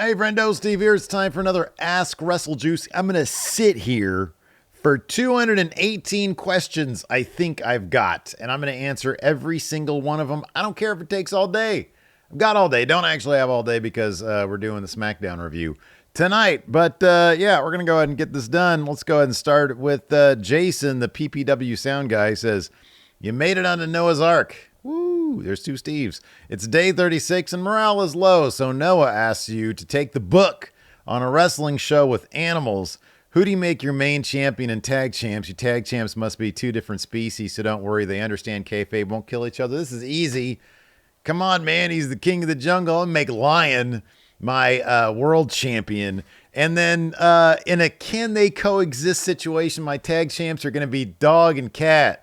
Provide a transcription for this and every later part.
Hey, friendo, Steve here. It's time for another Ask Wrestle Juice. I'm going to sit here for 218 questions I think I've got, and I'm going to answer every single one of them. I don't care if it takes all day. I've got all day. Don't actually have all day because we're doing the SmackDown review tonight. But yeah, we're going to go ahead and get this done. Let's go ahead and start with Jason, the PPW sound guy, says, "You made it onto Noah's Ark." Woo, there's two Steves. It's day 36 and morale is low, so Noah asks you to take the book on a wrestling show with animals. Who do you make your main champion and tag champs? Your tag champs must be two different species, so don't worry. They understand kayfabe won't kill each other. This is easy. Come on, man. He's the king of the jungle. I'll make Lion my world champion. And then in a can they coexist situation, my tag champs are going to be dog and cat.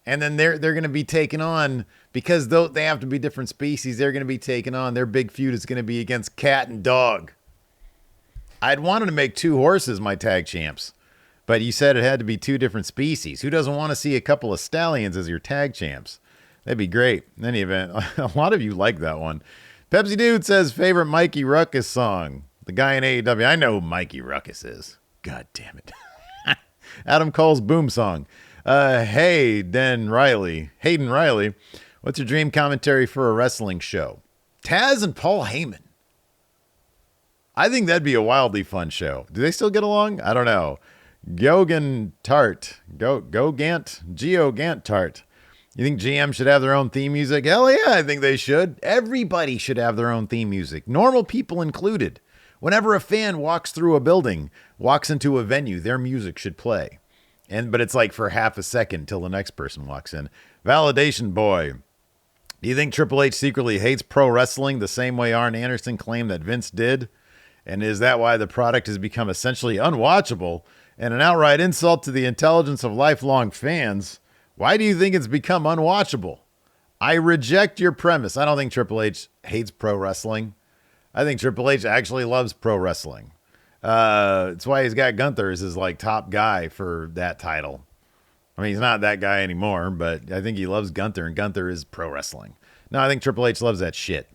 And then they're going to be taken on, because they have to be different species, they're going to be taken on. Their big feud is going to be against cat and dog. I'd wanted to make two horses my tag champs, but you said it had to be two different species. Who doesn't want to see a couple of stallions as your tag champs? That'd be great. In any event, a lot of you like that one. Pepsi Dude says, favorite Mikey Ruckus song. The guy in AEW. I know who Mikey Ruckus is. God damn it. Adam Cole's Boom Song. Hayden Riley, what's your dream commentary for a wrestling show? Taz and Paul Heyman. I think that'd be a wildly fun show. Do they still get along? I don't know. Geo Gant Tart. You think GM should have their own theme music? Hell yeah, I think they should. Everybody should have their own theme music, normal people included. Whenever a fan walks through a building, walks into a venue, their music should play. But it's like for half a second till the next person walks in. Validation Boy. Do you think Triple H secretly hates pro wrestling the same way Arn Anderson claimed that Vince did? And is that why the product has become essentially unwatchable and an outright insult to the intelligence of lifelong fans? Why do you think it's become unwatchable? I reject your premise. I don't think Triple H hates pro wrestling. I think Triple H actually loves pro wrestling. It's why he's got Gunther as his like top guy for that title. I mean, he's not that guy anymore, but I think he loves Gunther, and Gunther is pro wrestling. No, I think Triple H loves that shit,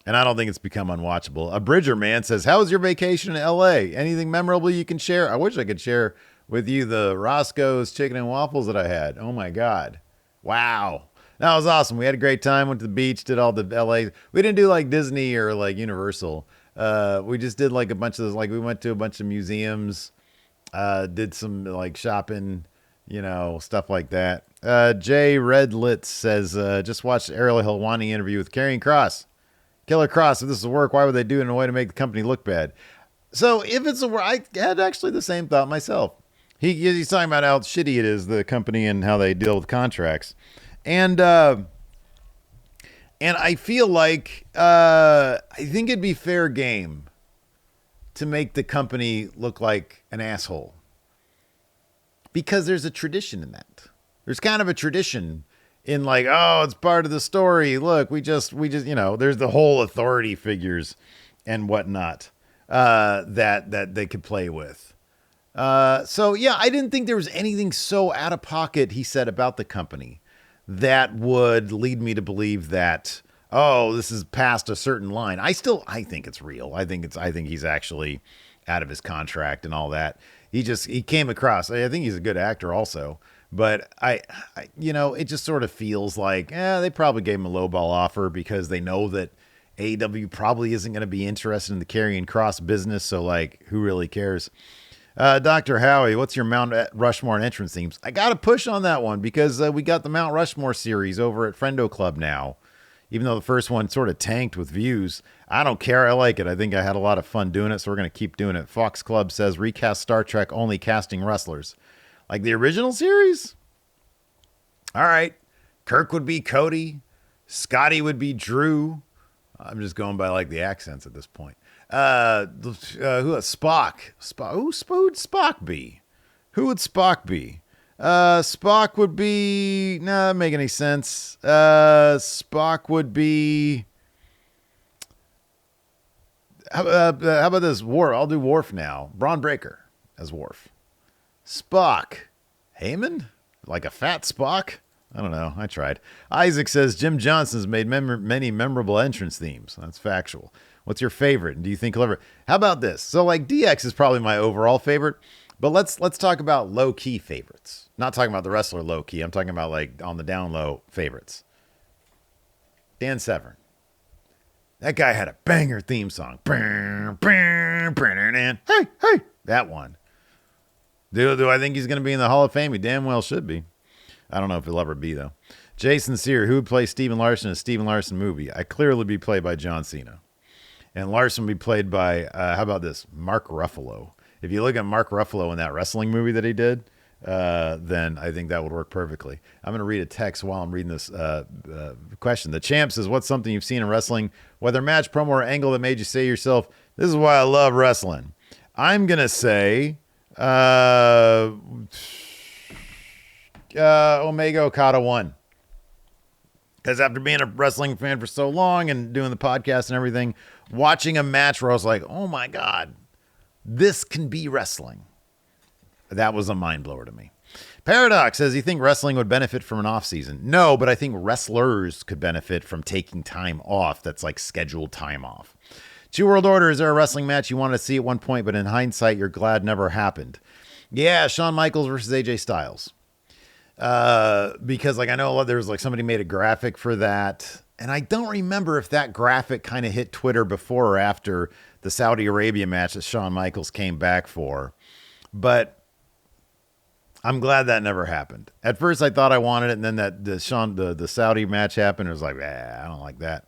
and I don't think it's become unwatchable. A Bridger man says, how was your vacation in LA? Anything memorable you can share? I wish I could share with you the Roscoe's chicken and waffles that I had. Oh my God. Wow. That was awesome. We had a great time. Went to the beach, did all the LA. We didn't do like Disney or like Universal. We just did like a bunch of those, like we went to a bunch of museums, did some like shopping, stuff like that. Jay Redlit says, just watched the Ariel Helwani interview with Karrion Kross. Killer Kross, if this is work, why would they do it in a way to make the company look bad? So if it's a work, I had actually the same thought myself. He's talking about how shitty it is, the company, and how they deal with contracts. And I feel like I think it'd be fair game to make the company look like an asshole, because there's a tradition in that. There's kind of a tradition in like, oh, it's part of the story. Look, we just there's the whole authority figures and whatnot that they could play with. So yeah, I didn't think there was anything so out of pocket he said about the company that would lead me to believe that, oh, this is past a certain line. I think it's real. I think he's actually out of his contract and all that. He came across, I think he's a good actor also, but I it just sort of feels like, they probably gave him a lowball offer because they know that AEW probably isn't going to be interested in the Karrion Kross business. So like, who really cares? Dr. Howie, what's your Mount Rushmore and entrance themes? I got to push on that one because we got the Mount Rushmore series over at Friendo Club now. Even though the first one sort of tanked with views, I don't care. I like it. I think I had a lot of fun doing it, so we're going to keep doing it. Fox Club says, recast Star Trek, only casting wrestlers. Like the original series? All right. Kirk would be Cody. Scotty would be Drew. I'm just going by like the accents at this point. Spock. Who would Spock be? Spock would be, doesn't make any sense. Spock would be, how about this? Worf. I'll do Worf now. Braun Breaker as Worf. Spock. Heyman? Like a fat Spock? I don't know. I tried. Isaac says Jim Johnson's made many memorable entrance themes. That's factual. What's your favorite? And do you think he'll ever? How about this? So like DX is probably my overall favorite, but let's talk about low key favorites. Not talking about the wrestler low key. I'm talking about like on the down low favorites. Dan Severn. That guy had a banger theme song. Hey, that one. Do I think he's going to be in the Hall of Fame? He damn well should be. I don't know if he'll ever be, though. Jason Sear, who would play Steven Larson in a Steven Larson movie? I clearly be played by John Cena. And Larson would be played by, how about this? Mark Ruffalo. If you look at Mark Ruffalo in that wrestling movie that he did, then I think that would work perfectly. I'm going to read a text while I'm reading this question. The champ says, what's something you've seen in wrestling, whether match, promo, or angle that made you say to yourself, this is why I love wrestling? I'm going to say Omega Okada won. Because after being a wrestling fan for so long and doing the podcast and everything, watching a match where I was like, oh my God, this can be wrestling. That was a mind blower to me. Paradox says, you think wrestling would benefit from an off season? No, but I think wrestlers could benefit from taking time off that's like scheduled time off. Two World Order, is there a wrestling match you wanted to see at one point, but in hindsight, you're glad never happened? Yeah, Shawn Michaels versus AJ Styles. Because like I know there was like somebody made a graphic for that, and I don't remember if that graphic kind of hit Twitter before or after the Saudi Arabia match that Shawn Michaels came back for, but I'm glad that never happened. At first I thought I wanted it, and then that the Saudi match happened. It was like, I don't like that.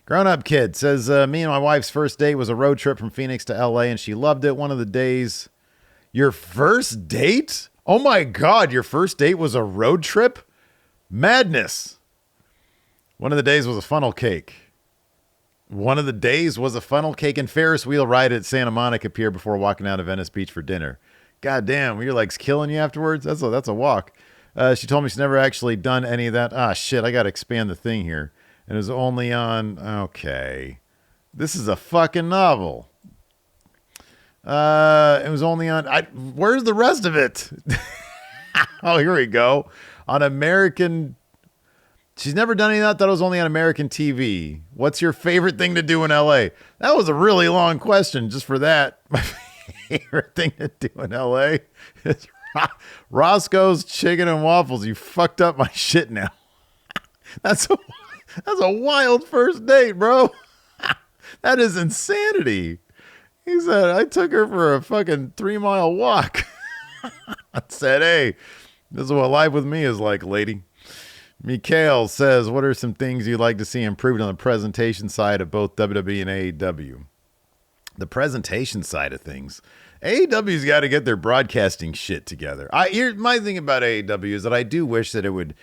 Grown Up Kid says, me and my wife's first date was a road trip from Phoenix to LA, and she loved it. One of the days. Your first date? Oh my God, your first date was a road trip? Madness. One of the days was a funnel cake. One of the days was a funnel cake and Ferris wheel ride at Santa Monica Pier before walking out of Venice Beach for dinner. God damn, were your legs killing you afterwards? That's a walk. She told me she's never actually done any of that. Ah, shit, I got to expand the thing here. And it was only on... Okay. This is a fucking novel. It was only on... where's the rest of it? Oh, here we go. On American... She's never done any of that. Thought it was only on American TV. What's your favorite thing to do in LA? That was a really long question just for that. My favorite thing to do in LA is Roscoe's Chicken and Waffles. You fucked up my shit now. That's a wild first date, bro. That is insanity. He said, I took her for a fucking 3-mile walk. I said, hey, this is what life with me is like, lady. Mikhail says, what are some things you'd like to see improved on the presentation side of both WWE and AEW? The presentation side of things. AEW's got to get their broadcasting shit together. Here's my thing about AEW is that I do wish that it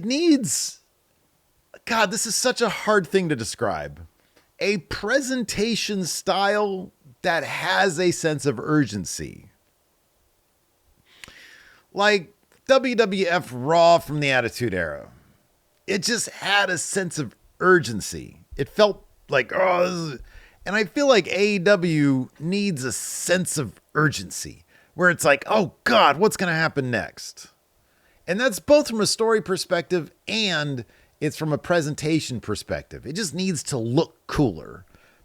needs, God, this is such a hard thing to describe. A presentation style that has a sense of urgency. Like WWF Raw from the Attitude Era. It just had a sense of urgency. It felt like, and I feel like AEW needs a sense of urgency where it's like, oh God, what's going to happen next? And that's both from a story perspective and it's from a presentation perspective. It just needs to look cooler.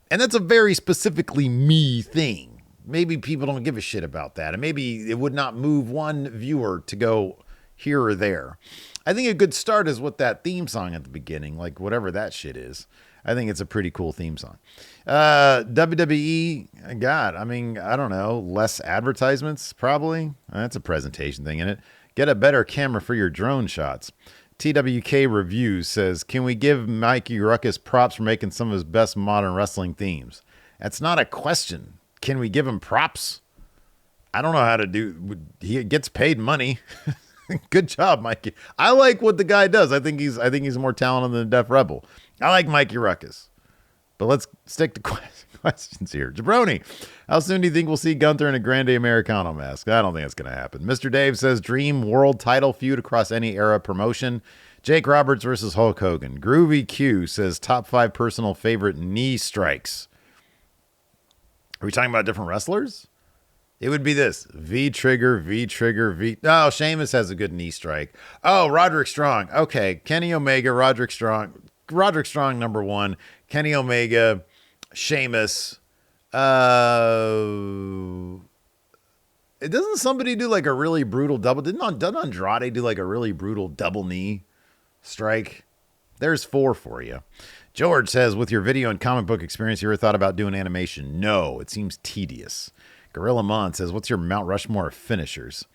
And that's a very specifically me thing. Maybe people don't give a shit about that. And maybe it would not move one viewer to go here or there. I think a good start is with that theme song at the beginning, like whatever that shit is. I think it's a pretty cool theme song. WWE, God, I mean, I don't know, less advertisements, probably. That's a presentation thing in it. Get a better camera for your drone shots. TWK Reviews says, can we give Mikey Ruckus props for making some of his best modern wrestling themes? That's not a question. Can we give him props? I don't know how to do. He gets paid money. Good job, Mikey. I like what the guy does. I think he's more talented than Def Rebel. I like Mikey Ruckus. But let's stick to questions here. Jabroni, how soon do you think we'll see Gunther in a Grande Americano mask? I don't think that's going to happen. Mr. Dave says, dream world title feud across any era promotion. Jake Roberts versus Hulk Hogan. Groovy Q says, top 5 personal favorite knee strikes. Are we talking about different wrestlers? It would be this. V-Trigger, V-Trigger, V... Oh, Sheamus has a good knee strike. Oh, Roderick Strong. Okay, Kenny Omega, Roderick Strong. Roderick Strong, number 1. Kenny Omega, Sheamus. Doesn't somebody do like a really brutal double? Doesn't Andrade do like a really brutal double knee strike? There's 4 for you. George says, with your video and comic book experience, you ever thought about doing animation? No, it seems tedious. Gorilla Mon says, what's your Mount Rushmore of finishers?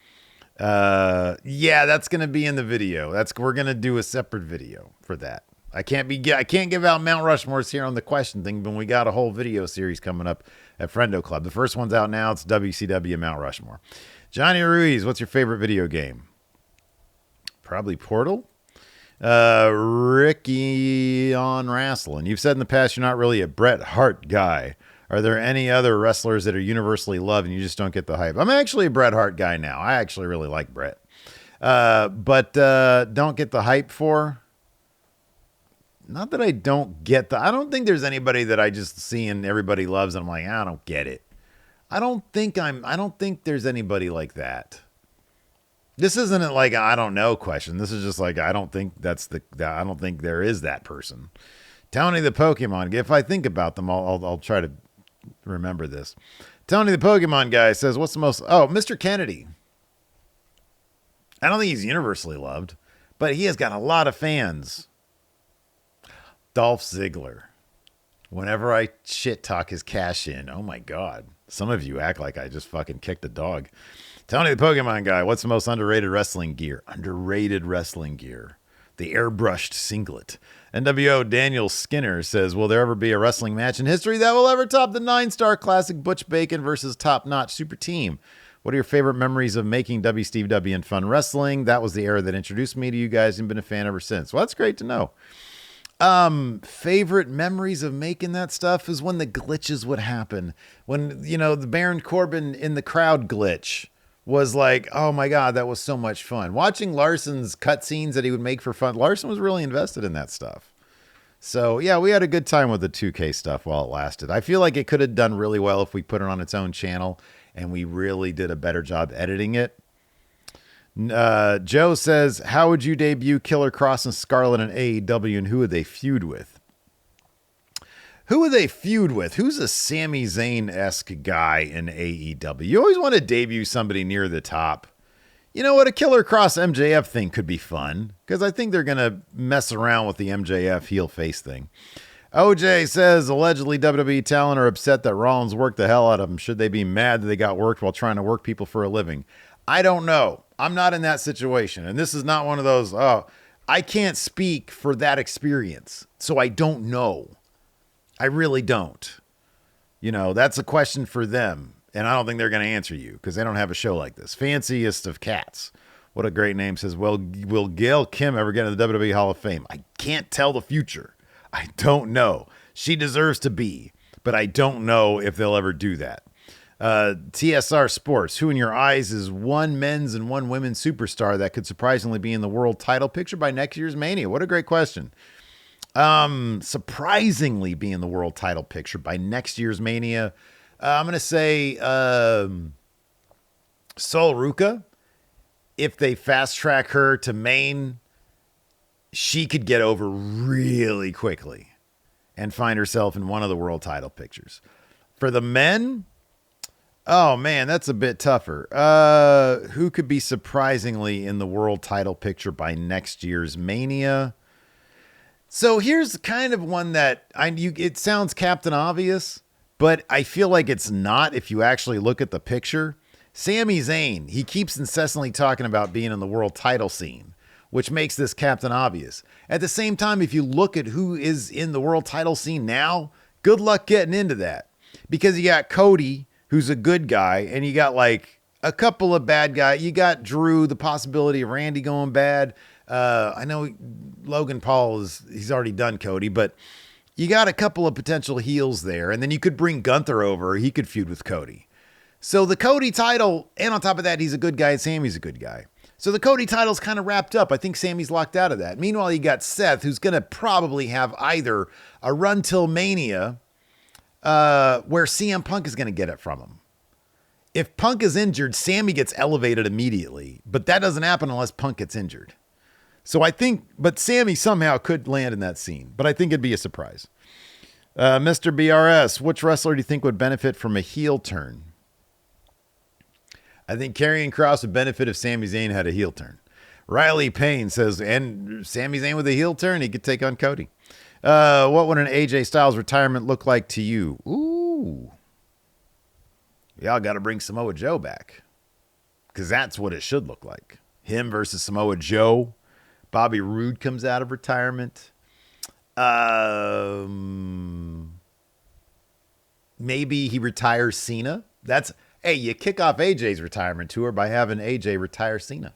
Yeah, that's going to be in the video. We're going to do a separate video for that. I can't give out Mount Rushmores here on the question thing, but we got a whole video series coming up at Friendo Club. The first one's out now. It's WCW Mount Rushmore. Johnny Ruiz, what's your favorite video game? Probably Portal. Ricky on Wrestling. You've said in the past you're not really a Bret Hart guy. Are there any other wrestlers that are universally loved and you just don't get the hype? I'm actually a Bret Hart guy now. I actually really like Bret. But don't get the hype for. Not that I don't get I don't think there's anybody that I just see and everybody loves and I'm like, I don't get it. I don't think there's anybody like that. This isn't like I don't know question. This is just like I don't think I don't think there is that person. Tony the Pokemon. If I think about them, I'll try to remember this. Tony the Pokemon guy says, what's the most Mr. Kennedy. I don't think he's universally loved, but he has got a lot of fans. Dolph Ziggler. Whenever I shit talk his cash in, oh my God. Some of you act like I just fucking kicked a dog. Tony the Pokemon guy, what's the most underrated wrestling gear? Underrated wrestling gear. The airbrushed singlet. NWO Daniel Skinner says, will there ever be a wrestling match in history that will ever top the 9-star classic Butch Bacon versus Top Notch Super Team? What are your favorite memories of making WCW and Fun Wrestling? That was the era that introduced me to you guys and been a fan ever since. Well, that's great to know. Favorite memories of making that stuff is when the glitches would happen. When, the Baron Corbin in the crowd glitch was like, oh my God, that was so much fun. Watching Larson's cutscenes that he would make for fun. Larson was really invested in that stuff. So yeah, we had a good time with the 2K stuff while it lasted. I feel like it could have done really well if we put it on its own channel and we really did a better job editing it. Joe says, how would you debut Killer Kross and Scarlet in AEW and who would they feud with? Who's a Sami Zayn-esque guy in AEW? You always want to debut somebody near the top. You know what? A Killer Kross MJF thing could be fun because I think they're going to mess around with the MJF heel face thing. OJ says, allegedly WWE talent are upset that Rollins worked the hell out of them. Should they be mad that they got worked while trying to work people for a living? I don't know. I'm not in that situation. And this is not one of those, I can't speak for that experience. So I don't know. I really don't. That's a question for them. And I don't think they're going to answer you because they don't have a show like this. Fanciest of Cats. What a great name. Says, well, will Gail Kim ever get into the WWE Hall of Fame? I can't tell the future. I don't know. She deserves to be, but I don't know if they'll ever do that. TSR Sports, who in your eyes is one men's and one women's superstar that could surprisingly be in the world title picture by next year's Mania? What a great question. Surprisingly be in the world title picture by next year's Mania. I'm going to say Sol Ruka. If they fast track her to main, she could get over really quickly and find herself in one of the world title pictures. For the men, oh man, that's a bit tougher. Who could be surprisingly in the world title picture by next year's Mania? So here's kind of one that it sounds Captain Obvious, but I feel like it's not if you actually look at the picture. Sami Zayn, he keeps incessantly talking about being in the world title scene, which makes this Captain Obvious. At the same time, if you look at who is in the world title scene now, good luck getting into that. Because you got Cody, who's a good guy, and you got like a couple of bad guys. You got Drew, the possibility of Randy going bad. I know Logan Paul he's already done Cody, but you got a couple of potential heels there. And then you could bring Gunther over. He could feud with Cody. So the Cody title, and on top of that, he's a good guy and Sammy's a good guy. So the Cody title's kind of wrapped up. I think Sammy's locked out of that. Meanwhile, you got Seth, who's going to probably have either a run till Mania, where CM Punk is going to get it from him. If Punk is injured, Sammy gets elevated immediately, but that doesn't happen unless Punk gets injured. So I think, but Sammy somehow could land in that scene, but I think it'd be a surprise. Mr. BRS, which wrestler do you think would benefit from a heel turn? I think Karrion Kross would benefit if Sami Zayn had a heel turn. Riley Payne says, and Sami Zayn with a heel turn, he could take on Cody. What would an AJ Styles retirement look like to you? Ooh. Y'all got to bring Samoa Joe back, because that's what it should look like. Him versus Samoa Joe. Bobby Roode comes out of retirement. Maybe he retires Cena. Hey, you kick off AJ's retirement tour by having AJ retire Cena.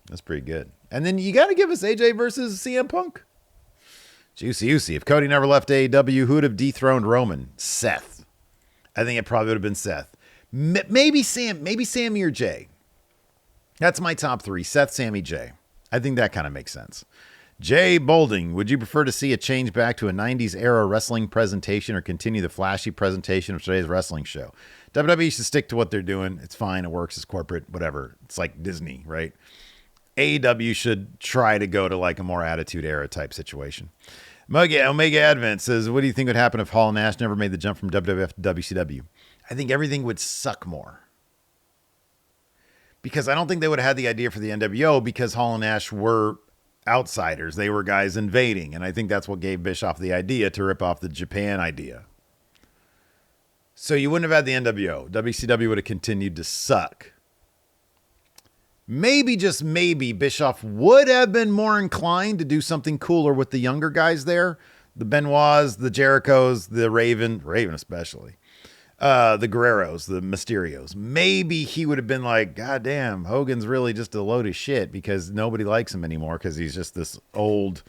That's pretty good. And then you got to give us AJ versus CM Punk. Juicy. If Cody never left AEW, who would have dethroned Roman? Seth. I think it probably would have been Seth. Maybe Sammy or Jay. That's my top three. Seth, Sammy, Jay. I think that kind of makes sense. Jay Bolding, would you prefer to see a change back to a 90s era wrestling presentation or continue the flashy presentation of today's wrestling show? WWE should stick to what they're doing. It's fine. It works. It's corporate, whatever. It's like Disney, right? AEW should try to go to like a more attitude era type situation. Omega Advent says, what do you think would happen if Hall and Nash never made the jump from WWF to WCW? I think everything would suck more. Because I don't think they would have had the idea for the NWO because Hall and Nash were outsiders. They were guys invading. And I think that's what gave Bischoff the idea to rip off the Japan idea. So you wouldn't have had the NWO. WCW would have continued to suck. Maybe, just maybe, Bischoff would have been more inclined to do something cooler with the younger guys there. The Benoits, the Jerichos, the Raven especially. The Guerreros, the Mysterios. Maybe he would have been like, God damn, Hogan's really just a load of shit because nobody likes him anymore because he's just this old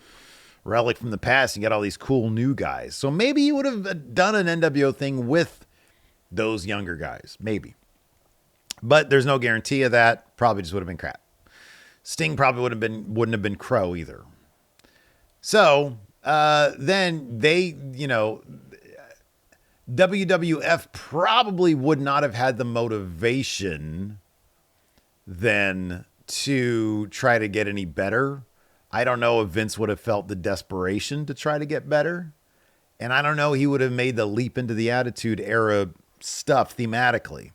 relic from the past. You got all these cool new guys. So maybe he would have done an NWO thing with those younger guys. Maybe. But there's no guarantee of that. Probably just would have been crap. Sting probably wouldn't have been Crow either. So then they, WWF probably would not have had the motivation then to try to get any better. I don't know if Vince would have felt the desperation to try to get better. And I don't know, he would have made the leap into the Attitude Era stuff thematically.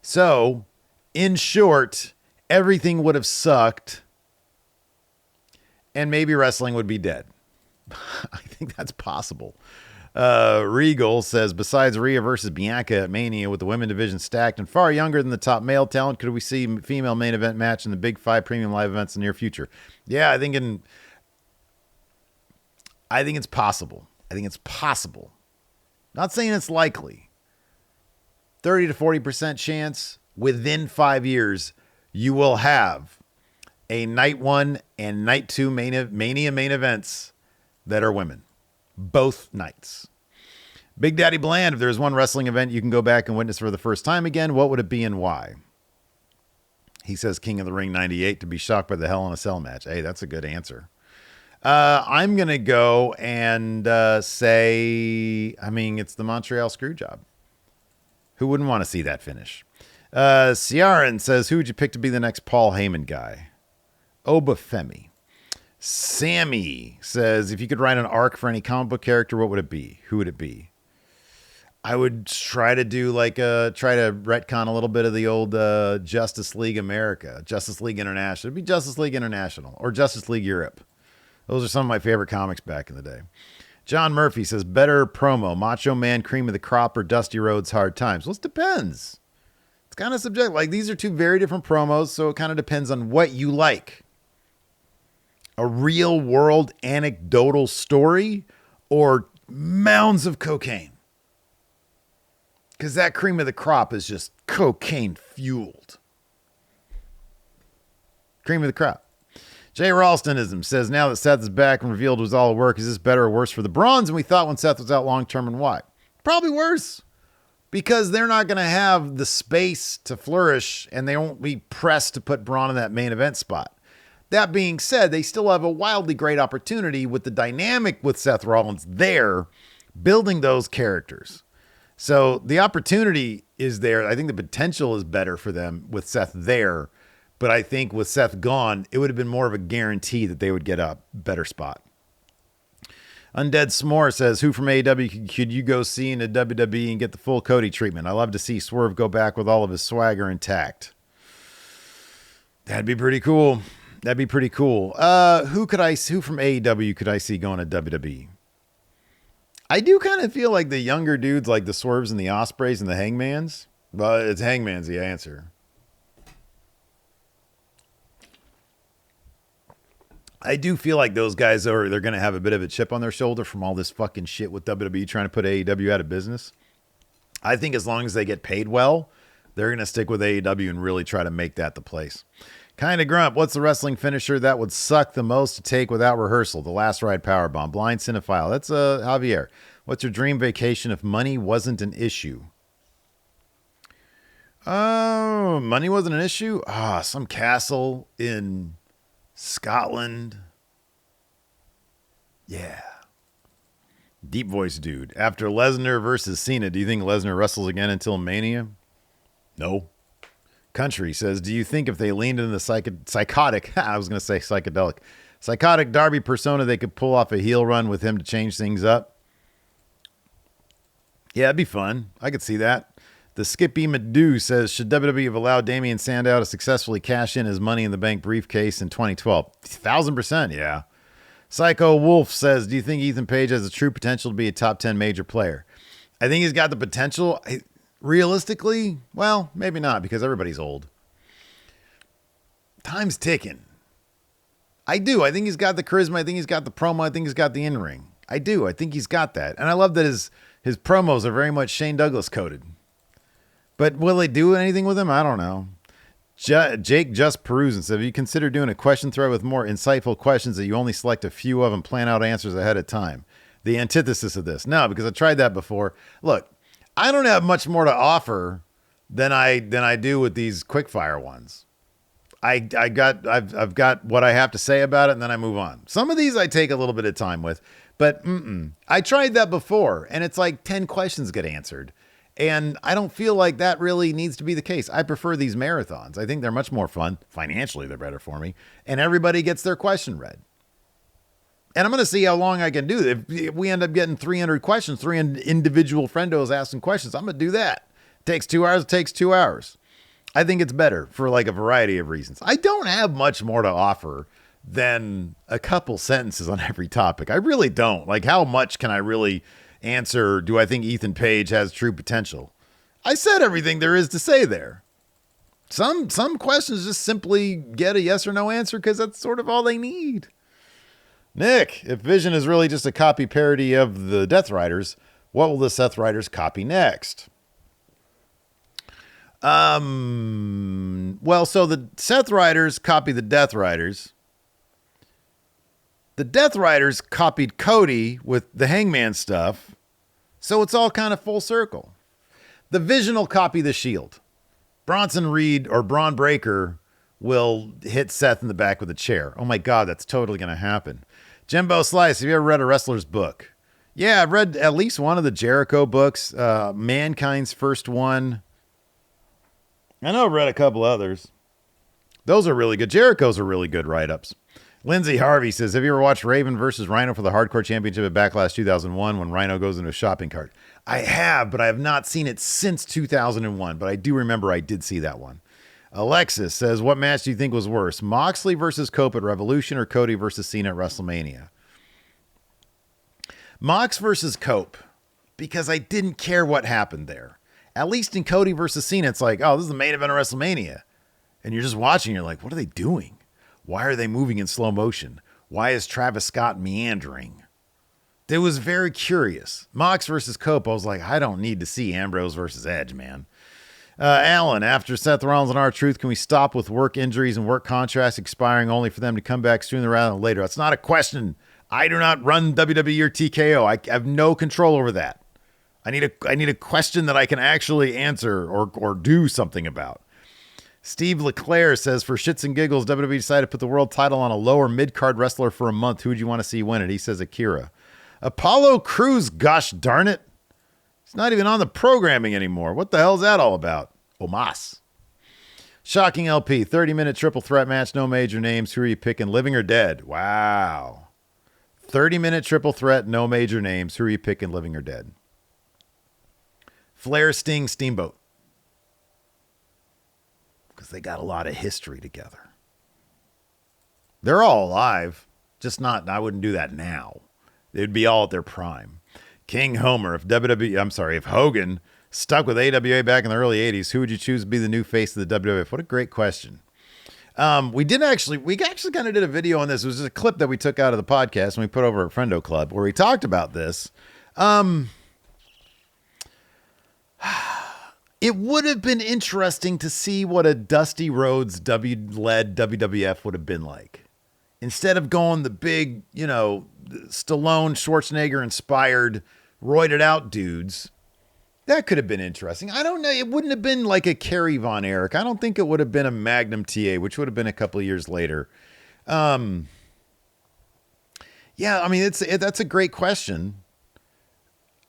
So, in short, everything would have sucked and maybe wrestling would be dead. I think that's possible. Regal says, besides Rhea versus Bianca at Mania with the women division stacked and far younger than the top male talent, could we see female main event match in the Big 5 premium live events in the near future? Yeah, I think it's possible. I think it's possible. Not saying it's likely. 30 to 40% chance within 5 years you will have a night 1 and night 2 Mania main events that are women. Both nights. Big Daddy Bland, if there's one wrestling event you can go back and witness for the first time again, what would it be and why? He says King of the Ring 98 to be shocked by the Hell in a Cell match. Hey, that's a good answer. I'm going to go and say, it's the Montreal Screwjob. Who wouldn't want to see that finish? Ciaran says, who would you pick to be the next Paul Heyman guy? Obafemi. Sammy says, if you could write an arc for any comic book character, what would it be? Who would it be? I would try to do try to retcon a little bit of the old Justice League America, Justice League International. It'd be Justice League International or Justice League Europe. Those are some of my favorite comics back in the day. John Murphy says, better promo, Macho Man, Cream of the Crop, or Dusty Rhodes, Hard Times? Well, it depends. It's kind of subjective. Like, these are two very different promos, so it kind of depends on what you like. A real world anecdotal story or mounds of cocaine? Because that Cream of the Crop is just cocaine fueled. Cream of the Crop. Jay Ralstonism says, now that Seth is back and revealed it was all work, is this better or worse for the Bronze than we thought when Seth was out long term, and why? Probably worse. Because they're not going to have the space to flourish and they won't be pressed to put Braun in that main event spot. That being said, they still have a wildly great opportunity with the dynamic with Seth Rollins there, building those characters. So the opportunity is there. I think the potential is better for them with Seth there. But I think with Seth gone, it would have been more of a guarantee that they would get a better spot. Undead Smore says, who from AEW could you go see in a WWE and get the full Cody treatment? I love to see Swerve go back with all of his swagger intact. That'd be pretty cool. Who from AEW could I see going to WWE? I do kind of feel like the younger dudes, like the Swerves and the Ospreys and the Hangmans. But it's Hangman's the answer. I do feel like those guys they're going to have a bit of a chip on their shoulder from all this fucking shit with WWE trying to put AEW out of business. I think as long as they get paid well, they're going to stick with AEW and really try to make that the place. Kinda Grump, what's the wrestling finisher that would suck the most to take without rehearsal? The Last Ride Powerbomb. Blind Cinephile. That's Javier. What's your dream vacation if money wasn't an issue? Oh, money wasn't an issue? Some castle in Scotland. Yeah. Deep voice dude. After Lesnar versus Cena, do you think Lesnar wrestles again until Mania? No. Country says, do you think if they leaned into the psychotic, I was going to say psychedelic, psychotic Darby persona, they could pull off a heel run with him to change things up? Yeah, it'd be fun. I could see that. The Skippy Madu says, should WWE have allowed Damian Sandow to successfully cash in his Money in the Bank briefcase in 2012? 1,000%, yeah. Psycho Wolf says, do you think Ethan Page has the true potential to be a top 10 major player? I think he's got the potential. Realistically, well, maybe not because everybody's old. Time's ticking. I do. I think he's got the charisma. I think he's got the promo. I think he's got the in-ring. I do. I think he's got that. And I love that his promos are very much Shane Douglas coded. But will they do anything with him? I don't know. Jake just perusing said, have you considered doing a question thread with more insightful questions that you only select a few of and plan out answers ahead of time? The antithesis of this. No, because I tried that before. Look, I don't have much more to offer than I do with these quickfire ones. I've got what I have to say about it, and then I move on. Some of these I take a little bit of time with, but I tried that before, and it's like 10 questions get answered. And I don't feel like that really needs to be the case. I prefer these marathons. I think they're much more fun. Financially, they're better for me. And everybody gets their question read. And I'm going to see how long I can do it. If we end up getting 300 questions, 300 individual friendos asking questions, I'm going to do that. It takes 2 hours. It takes 2 hours. I think it's better for like a variety of reasons. I don't have much more to offer than a couple sentences on every topic. I really don't. Like, how much can I really answer? Do I think Ethan Page has true potential? I said everything there is to say there. Some questions just simply get a yes or no answer because that's sort of all they need. Nick, if Vision is really just a copy parody of the Death Riders, what will the Seth Riders copy next? Well, so the Seth Riders copy the Death Riders. The Death Riders copied Cody with the Hangman stuff. So it's all kind of full circle. The Vision will copy the Shield. Bronson Reed or Braun Breaker will hit Seth in the back with a chair. Oh my God, that's totally going to happen. Jimbo Slice, have you ever read a wrestler's book? Yeah, I've read at least one of the Jericho books. Mankind's first one. I know I've read a couple others. Those are really good. Jericho's are really good write-ups. Lindsay Harvey says, have you ever watched Raven versus Rhino for the Hardcore Championship at Backlash 2001 when Rhino goes into a shopping cart? I have, but I have not seen it since 2001, but I do remember I did see that one. Alexis says, what match do you think was worse? Moxley versus Cope at Revolution or Cody versus Cena at WrestleMania? Mox versus Cope, because I didn't care what happened there. At least in Cody versus Cena, it's like, oh, this is the main event of WrestleMania. And you're just watching, you're like, what are they doing? Why are they moving in slow motion? Why is Travis Scott meandering? It was very curious. Mox versus Cope, I was like, I don't need to see Ambrose versus Edge, man. Alan, after Seth Rollins and R-Truth, can we stop with work injuries and work contracts expiring only for them to come back sooner rather than later? That's not a question. I do not run WWE or TKO. I have no control over that. I need a question that I can actually answer or do something about. Steve LeClaire says, for shits and giggles, WWE decided to put the world title on a lower mid-card wrestler for a month. Who would you want to see win it? He says Akira. Apollo Crews, gosh darn it. He's not even on the programming anymore. What the hell is that all about? Omas. Shocking LP, 30-minute triple threat match, no major names. Who are you picking, living or dead? Wow. 30-minute triple threat, no major names. Who are you picking, living or dead? Flair, Sting, Steamboat. Because they got a lot of history together. They're all alive. Just not, I wouldn't do that now. They'd be all at their prime. King Homer, if Hogan stuck with AWA back in the early 80s, who would you choose to be the new face of the WWF? What a great question. We actually kind of did a video on this. It was just a clip that we took out of the podcast and we put over at Friendo Club where we talked about this. It would have been interesting to see what a Dusty Rhodes led WWF would have been like. Instead of going the big, Stallone, Schwarzenegger inspired, roided out dudes, that could have been interesting. I don't know. It wouldn't have been like a Kerry Von Erich. I don't think it would have been a Magnum TA, which would have been a couple of years later. Yeah, I mean, that's a great question.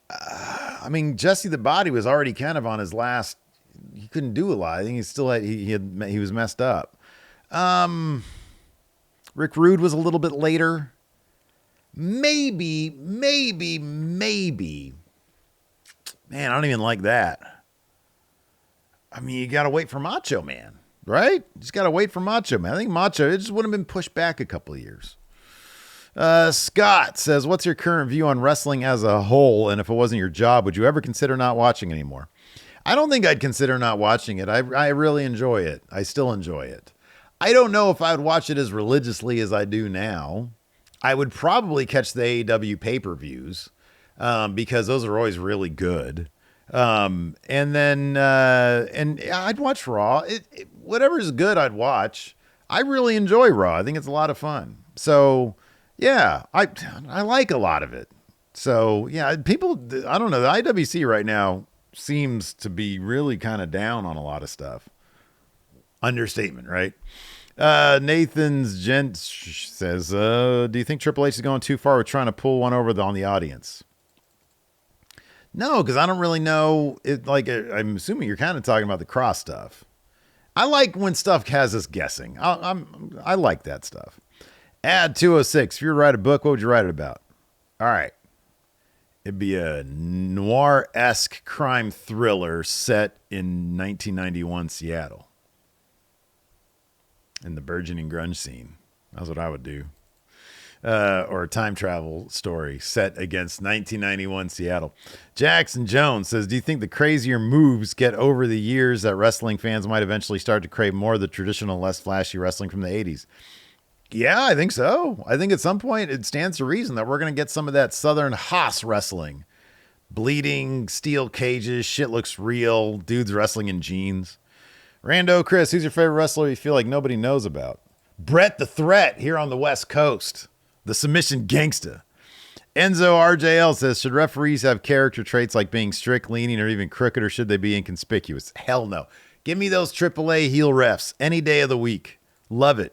I mean, Jesse the Body was already kind of on his last. He couldn't do a lot. I think he still had. He was messed up. Rick Rude was a little bit later. Maybe. Man, I don't even like that. I mean, you got to wait for Macho Man, right? You just got to wait for Macho Man. I think Macho, it just would have been pushed back a couple of years. Scott says, what's your current view on wrestling as a whole? And if it wasn't your job, would you ever consider not watching anymore? I don't think I'd consider not watching it. I really enjoy it. I still enjoy it. I don't know if I would watch it as religiously as I do now. I would probably catch the AEW pay-per-views because those are always really good. And I'd watch Raw. Whatever's good, I'd watch. I really enjoy Raw. I think it's a lot of fun. So, yeah, I like a lot of it. So, yeah, people, I don't know. The IWC right now seems to be really kind of down on a lot of stuff. Understatement, right? Nathan's Gent says, do you think Triple H is going too far with trying to pull one over on the audience? No, because I don't really know. I'm assuming you're kind of talking about the cross stuff. I like when stuff has us guessing. I like that stuff. Add 206. If you were to write a book, what would you write it about? All right. It'd be a noir-esque crime thriller set in 1991 Seattle. In the burgeoning grunge scene. That's what I would do. Or a time travel story set against 1991 Seattle. Jackson Jones says, do you think the crazier moves get over the years that wrestling fans might eventually start to crave more of the traditional, less flashy wrestling from the 80s? Yeah, I think so. I think at some point it stands to reason that we're going to get some of that Southern Haas wrestling. Bleeding, steel cages, shit looks real, dudes wrestling in jeans. Rando Chris, who's your favorite wrestler you feel like nobody knows about? Brett the Threat here on the West Coast. The submission gangsta. Enzo RJL says, should referees have character traits like being strict, leaning, or even crooked, or should they be inconspicuous? Hell no. Give me those AAA heel refs any day of the week. Love it.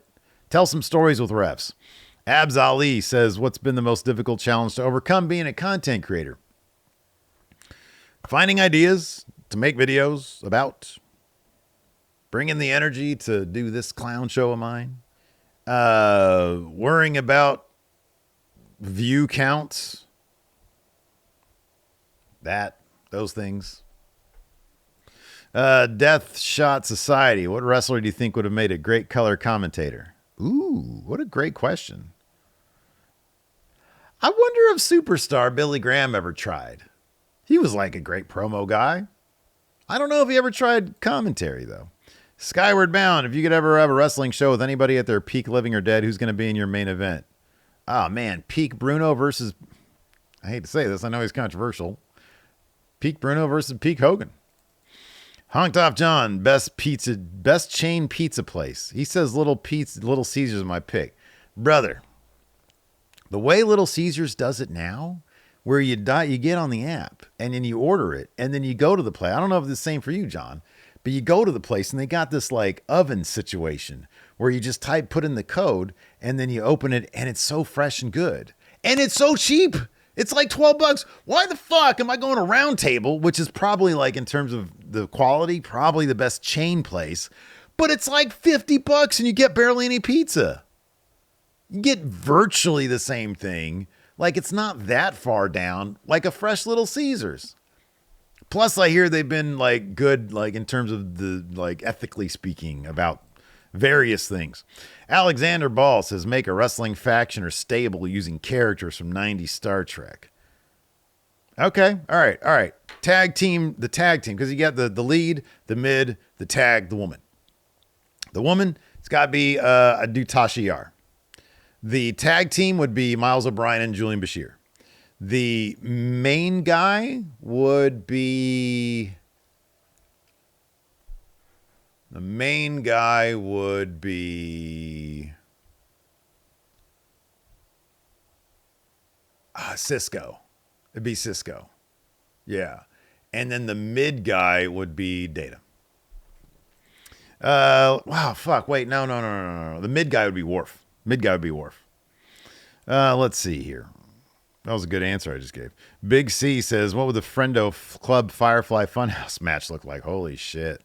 Tell some stories with refs. Abs Ali says, what's been the most difficult challenge to overcome being a content creator? Finding ideas to make videos about. Bringing the energy to do this clown show of mine. Worrying about view counts. Those things. Death Shot Society. What wrestler do you think would have made a great color commentator? Ooh, what a great question. I wonder if superstar Billy Graham ever tried. He was like a great promo guy. I don't know if he ever tried commentary, though. Skyward Bound, if you could ever have a wrestling show with anybody at their peak, living or dead, who's going to be in your main event? Oh, man, peak Bruno versus, I hate to say this, I know he's controversial. Peak Bruno versus peak Hogan. Honked Off John, best chain pizza place. He says Little Caesars is my pick. Brother, the way Little Caesars does it now, where you get on the app and then you order it and then you go to the place. I don't know if it's the same for you, John. But you go to the place and they got this like oven situation where you just put in the code and then you open it and it's so fresh and good. And it's so cheap. It's like $12. Why the fuck am I going to Round Table, which is probably like in terms of the quality, probably the best chain place, But it's like $50 and you get barely any pizza. You get virtually the same thing. Like, it's not that far down, like a fresh Little Caesars. Plus, I hear they've been like good, like in terms of the, like ethically speaking about various things. Alexander Ball says, make a wrestling faction or stable using characters from 90s Star Trek. Okay. All right. The tag team, because you got the lead, the mid, the tag, the woman. The woman, it's got to be a Tasha Yar. The tag team would be Miles O'Brien and Julian Bashir. The main guy would be... Cisco. It'd be Cisco. Yeah. And then the mid guy would be Data. Wow, fuck. Wait, no. The mid guy would be Warf. Let's see here. That was a good answer I just gave. Big C says, what would the Friendo Club Firefly Funhouse match look like? Holy shit.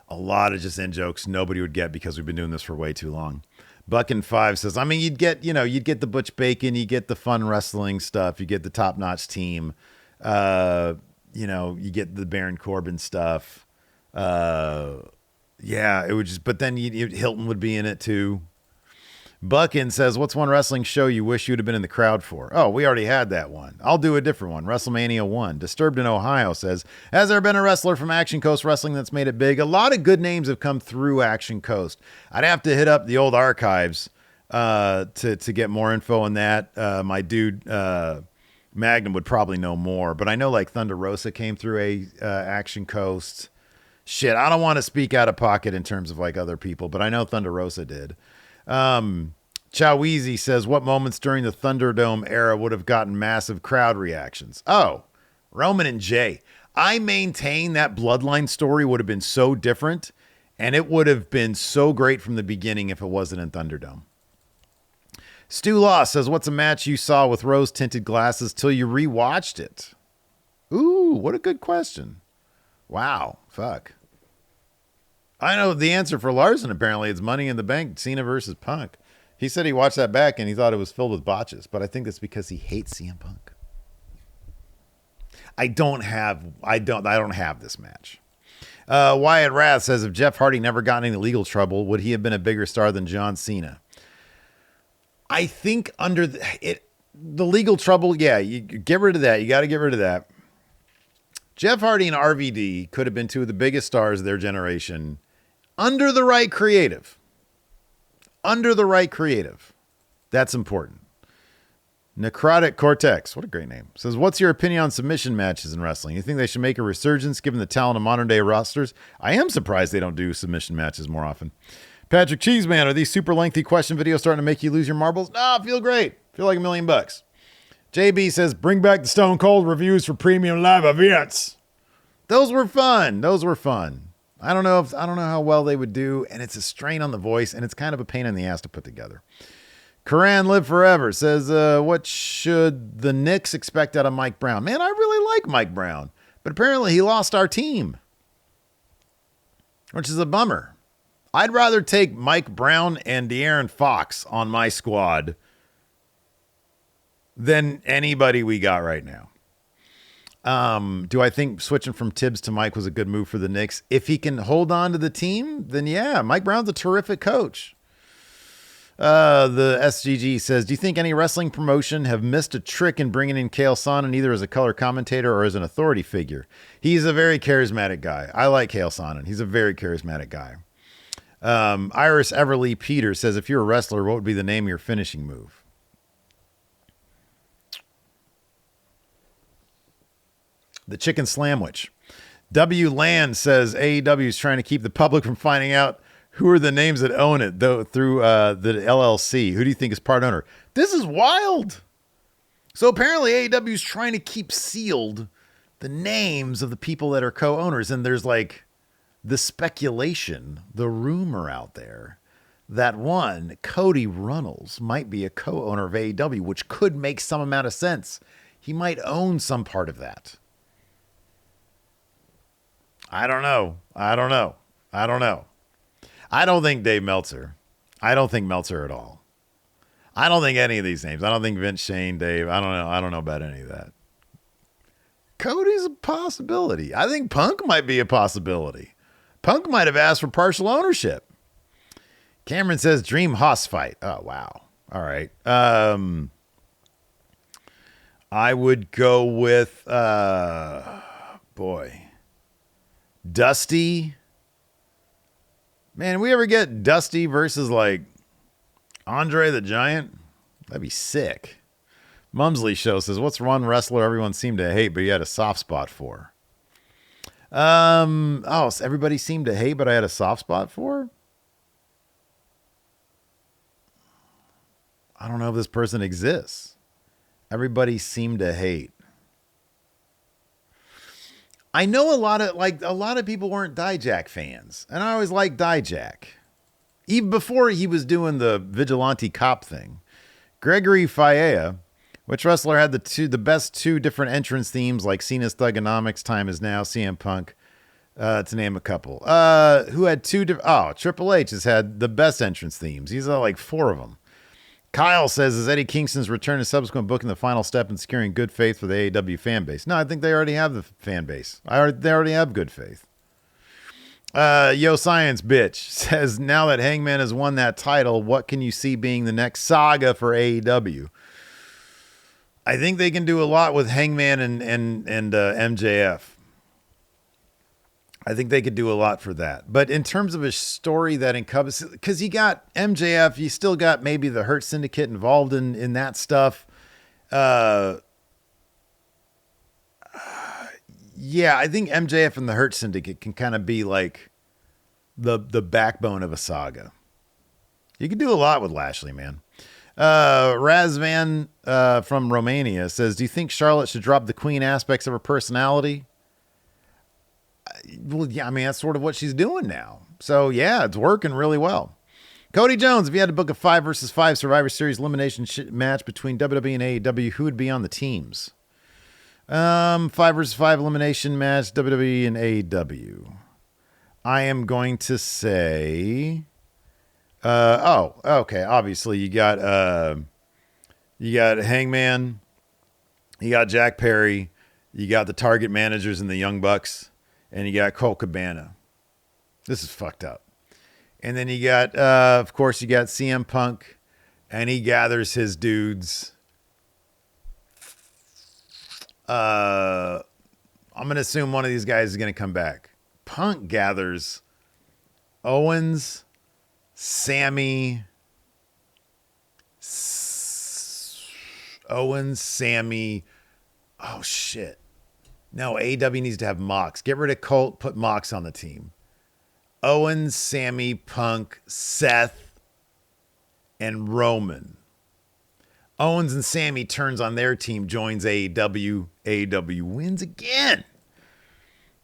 A lot of just in jokes nobody would get because we've been doing this for way too long. Buckin5 says, I mean, you'd get the Butch Bacon, you get the fun wrestling stuff, you get the top-notch team, you get the Baron Corbin stuff. Yeah, it would just, but then Hilton would be in it too. Buckin says, what's one wrestling show you wish you'd have been in the crowd for? Oh, we already had that one. I'll do a different one. WrestleMania 1. Disturbed in Ohio says, has there been a wrestler from Action Coast Wrestling that's made it big? A lot of good names have come through Action Coast. I'd have to hit up the old archives to get more info on that. My dude, Magnum, would probably know more. But I know like Thunder Rosa came through Action Coast. Shit, I don't want to speak out of pocket in terms of like other people, but I know Thunder Rosa did. Choweezy says, what moments during the Thunderdome era would have gotten massive crowd reactions? Oh, Roman and Jay. I maintain that Bloodline story would have been so different, and it would have been so great from the beginning if it wasn't in Thunderdome. Stu Law says, what's a match you saw with rose-tinted glasses till you rewatched it? Ooh, what a good question. Wow, fuck. I know the answer for Larson, apparently. It's Money in the Bank, Cena versus Punk. He said he watched that back and he thought it was filled with botches, but I think that's because he hates CM Punk. I don't have this match. Wyatt Wrath says, if Jeff Hardy never got in any legal trouble, would he have been a bigger star than John Cena? I think under the legal trouble, yeah, you get rid of that. You got to get rid of that. Jeff Hardy and RVD could have been two of the biggest stars of their generation under the right creative. That's important. Necrotic Cortex, what a great name, says, what's your opinion on submission matches in wrestling? You think they should make a resurgence given the talent of modern day rosters? I am surprised they don't do submission matches more often. Patrick Cheeseman, are these super lengthy question videos starting to make you lose your marbles? No, I feel great. Feel like $1 million. JB says, bring back the Stone Cold reviews for premium live events. Those were fun. I don't know how well they would do, and it's a strain on the voice, and it's kind of a pain in the ass to put together. Karan Live Forever says, what should the Knicks expect out of Mike Brown? Man, I really like Mike Brown, but apparently he lost our team, which is a bummer. I'd rather take Mike Brown and De'Aaron Fox on my squad than anybody we got right now. Do I think switching from Tibbs to Mike was a good move for the Knicks? If he can hold on to the team, then yeah, Mike Brown's a terrific coach. The SGG says, do you think any wrestling promotion have missed a trick in bringing in Chael Sonnen either as a color commentator or as an authority figure? He's a very charismatic guy. I like Chael Sonnen. He's a very charismatic guy. Iris Everly Peter says, if you're a wrestler, what would be the name of your finishing move? The Chicken Slamwich. W. Land says AEW is trying to keep the public from finding out who are the names that own it though through the LLC. Who do you think is part owner? This is wild. So apparently AEW is trying to keep sealed the names of the people that are co-owners. And there's like the speculation, the rumor out there that one, Cody Runnels might be a co-owner of AEW, which could make some amount of sense. He might own some part of that. I don't know. I don't know. I don't think Dave Meltzer. I don't think Meltzer at all. I don't think any of these names. I don't think Vince, Shane, Dave. I don't know. I don't know about any of that. Cody's a possibility. I think Punk might be a possibility. Punk might have asked for partial ownership. Cameron says Dream Hoss fight. Oh, wow. All right. I would go with, Dusty. Man, we ever get Dusty versus like Andre the Giant? That'd be sick. Mumsley Show says, what's one wrestler everyone seemed to hate, but you had a soft spot for? So everybody seemed to hate, but I had a soft spot for? I don't know if this person exists. Everybody seemed to hate. I know a lot of people weren't Dijak fans, and I always liked Dijak. Even before he was doing the vigilante cop thing. Gregory Faea, which wrestler had the best two different entrance themes like Cena's Thugonomics, Time Is Now, CM Punk, to name a couple. Who had Triple H has had the best entrance themes. He's like 4 of them. Kyle says, is Eddie Kingston's return and subsequent booking the final step in securing good faith for the AEW fan base? No, I think they already have the fan base. They already have good faith. Yo Science Bitch says, now that Hangman has won that title, what can you see being the next saga for AEW? I think they can do a lot with Hangman and MJF. I think they could do a lot for that. But in terms of a story that encompasses, because you got MJF, you still got maybe the Hurt Syndicate involved in that stuff. Yeah, I think MJF and the Hurt Syndicate can kind of be like the backbone of a saga. You can do a lot with Lashley, man. Razvan from Romania says, do you think Charlotte should drop the queen aspects of her personality? Well, yeah, I mean, that's sort of what she's doing now. So, yeah, it's working really well. Cody Jones, if you had to book a 5 versus 5 Survivor Series elimination match between WWE and AEW, who would be on the teams? 5 versus 5 elimination match, WWE and AEW. I am going to say, okay. Obviously you got Hangman, you got Jack Perry, you got the Target managers and the Young Bucks, and you got Colt Cabana. This is fucked up. And then you got, of course, you got CM Punk, and he gathers his dudes. I'm going to assume one of these guys is going to come back. Punk gathers Owens, Sammy. Oh, shit. No, AEW needs to have Mox. Get rid of Colt, put Mox on the team. Owens, Sammy, Punk, Seth, and Roman. Owens and Sammy turns on their team, joins AEW. AEW wins again.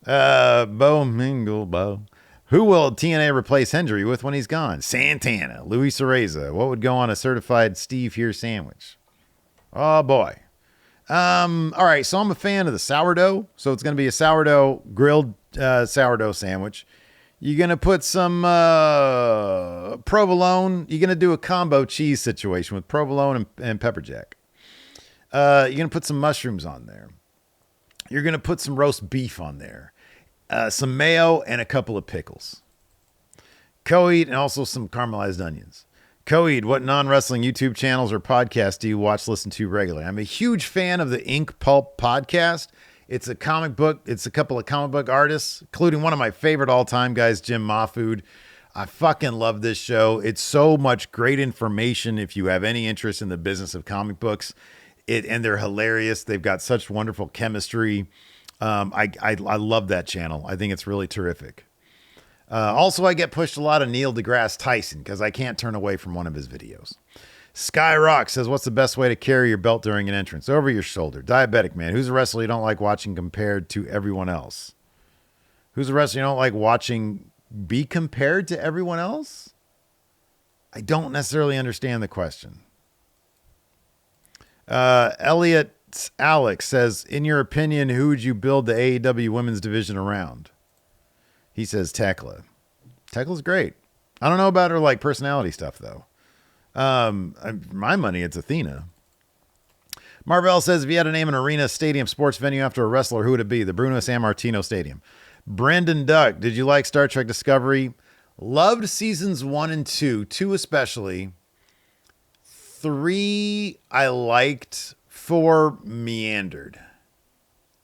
Bo Mingle Bo. Who will TNA replace Hendry with when he's gone? Santana, Luis Areza. What would go on a certified Steve here sandwich? Oh boy. All right, so I'm a fan of the sourdough. So it's going to be a sourdough, grilled sourdough sandwich. You're going to put some provolone. You're going to do a combo cheese situation with provolone and pepper jack. You're going to put some mushrooms on there. You're going to put some roast beef on there. Some mayo and a couple of pickles. Coed and also some caramelized onions. Coed, what non-wrestling YouTube channels or podcasts do you watch, listen to regularly? I'm a huge fan of the Ink Pulp podcast. It's a comic book. It's a couple of comic book artists, including one of my favorite all-time guys, Jim Mahfood. I fucking love this show. It's so much great information if you have any interest in the business of comic books. And they're hilarious. They've got such wonderful chemistry. I love that channel. I think it's really terrific. Also, I get pushed a lot of Neil deGrasse Tyson because I can't turn away from one of his videos. Skyrock says, what's the best way to carry your belt during an entrance? Over your shoulder. Diabetic Man. Who's a wrestler you don't like watching compared to everyone else? Who's a wrestler you don't like watching be compared to everyone else? I don't necessarily understand the question. Elliot Alex says, in your opinion, who would you build the AEW women's division around? He says Tekla. Tekla's great. I don't know about her like personality stuff though. My money, it's Athena. Marvell says, if you had to name an arena, stadium, sports venue after a wrestler, who would it be? The Bruno Sammartino Stadium. Brandon Duck, did you like Star Trek Discovery? Loved seasons 1 and 2, 2 especially. 3 I liked, 4 meandered.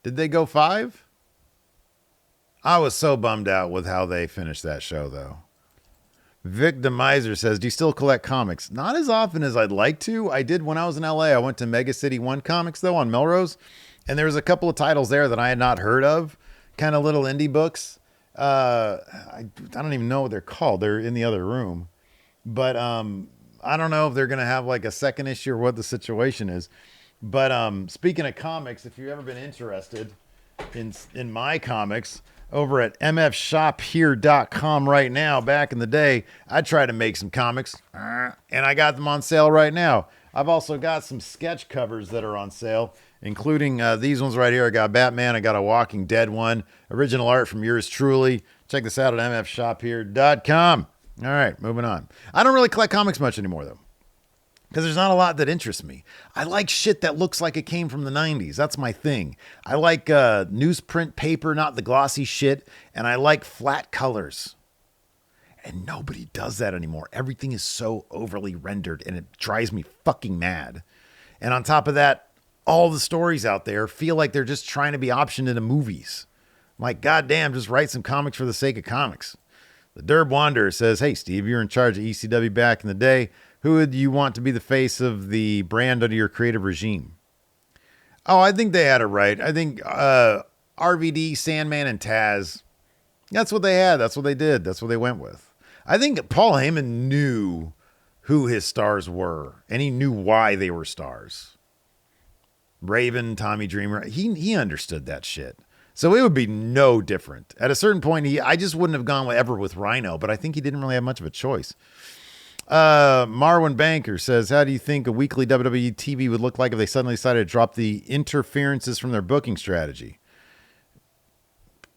Did they go 5? I was so bummed out with how they finished that show, though. Vic DeMiser says, do you still collect comics? Not as often as I'd like to. I did when I was in LA. I went to Mega City 1 Comics, though, on Melrose. And there was a couple of titles there that I had not heard of. Kind of little indie books. I don't even know what they're called. They're in the other room. But I don't know if they're going to have like a second issue or what the situation is. But speaking of comics, if you've ever been interested in my comics, over at mfshophere.com right now. Back in the day, I tried to make some comics, and I got them on sale right now. I've also got some sketch covers that are on sale, including these ones right here. I got Batman. I got a Walking Dead one. Original art from yours truly. Check this out at mfshophere.com. All right, moving on. I don't really collect comics much anymore, though, because there's not a lot that interests me. I like shit that looks like it came from the 90s. That's my thing. I like newsprint paper, not the glossy shit. And I like flat colors. And nobody does that anymore. Everything is so overly rendered and it drives me fucking mad. And on top of that, all the stories out there feel like they're just trying to be optioned into movies. I'm like, goddamn, just write some comics for the sake of comics. The Derb Wanderer says, hey, Steve, you're in charge of ECW back in the day. Who would you want to be the face of the brand under your creative regime? Oh, I think they had it right. I think RVD, Sandman, and Taz, that's what they had. That's what they did. That's what they went with. I think Paul Heyman knew who his stars were, and he knew why they were stars. Raven, Tommy Dreamer, he understood that shit. So it would be no different. At a certain point, I just wouldn't have gone ever with Rhino, but I think he didn't really have much of a choice. Marwin Banker says, how do you think a weekly WWE TV would look like if they suddenly decided to drop the interferences from their booking strategy?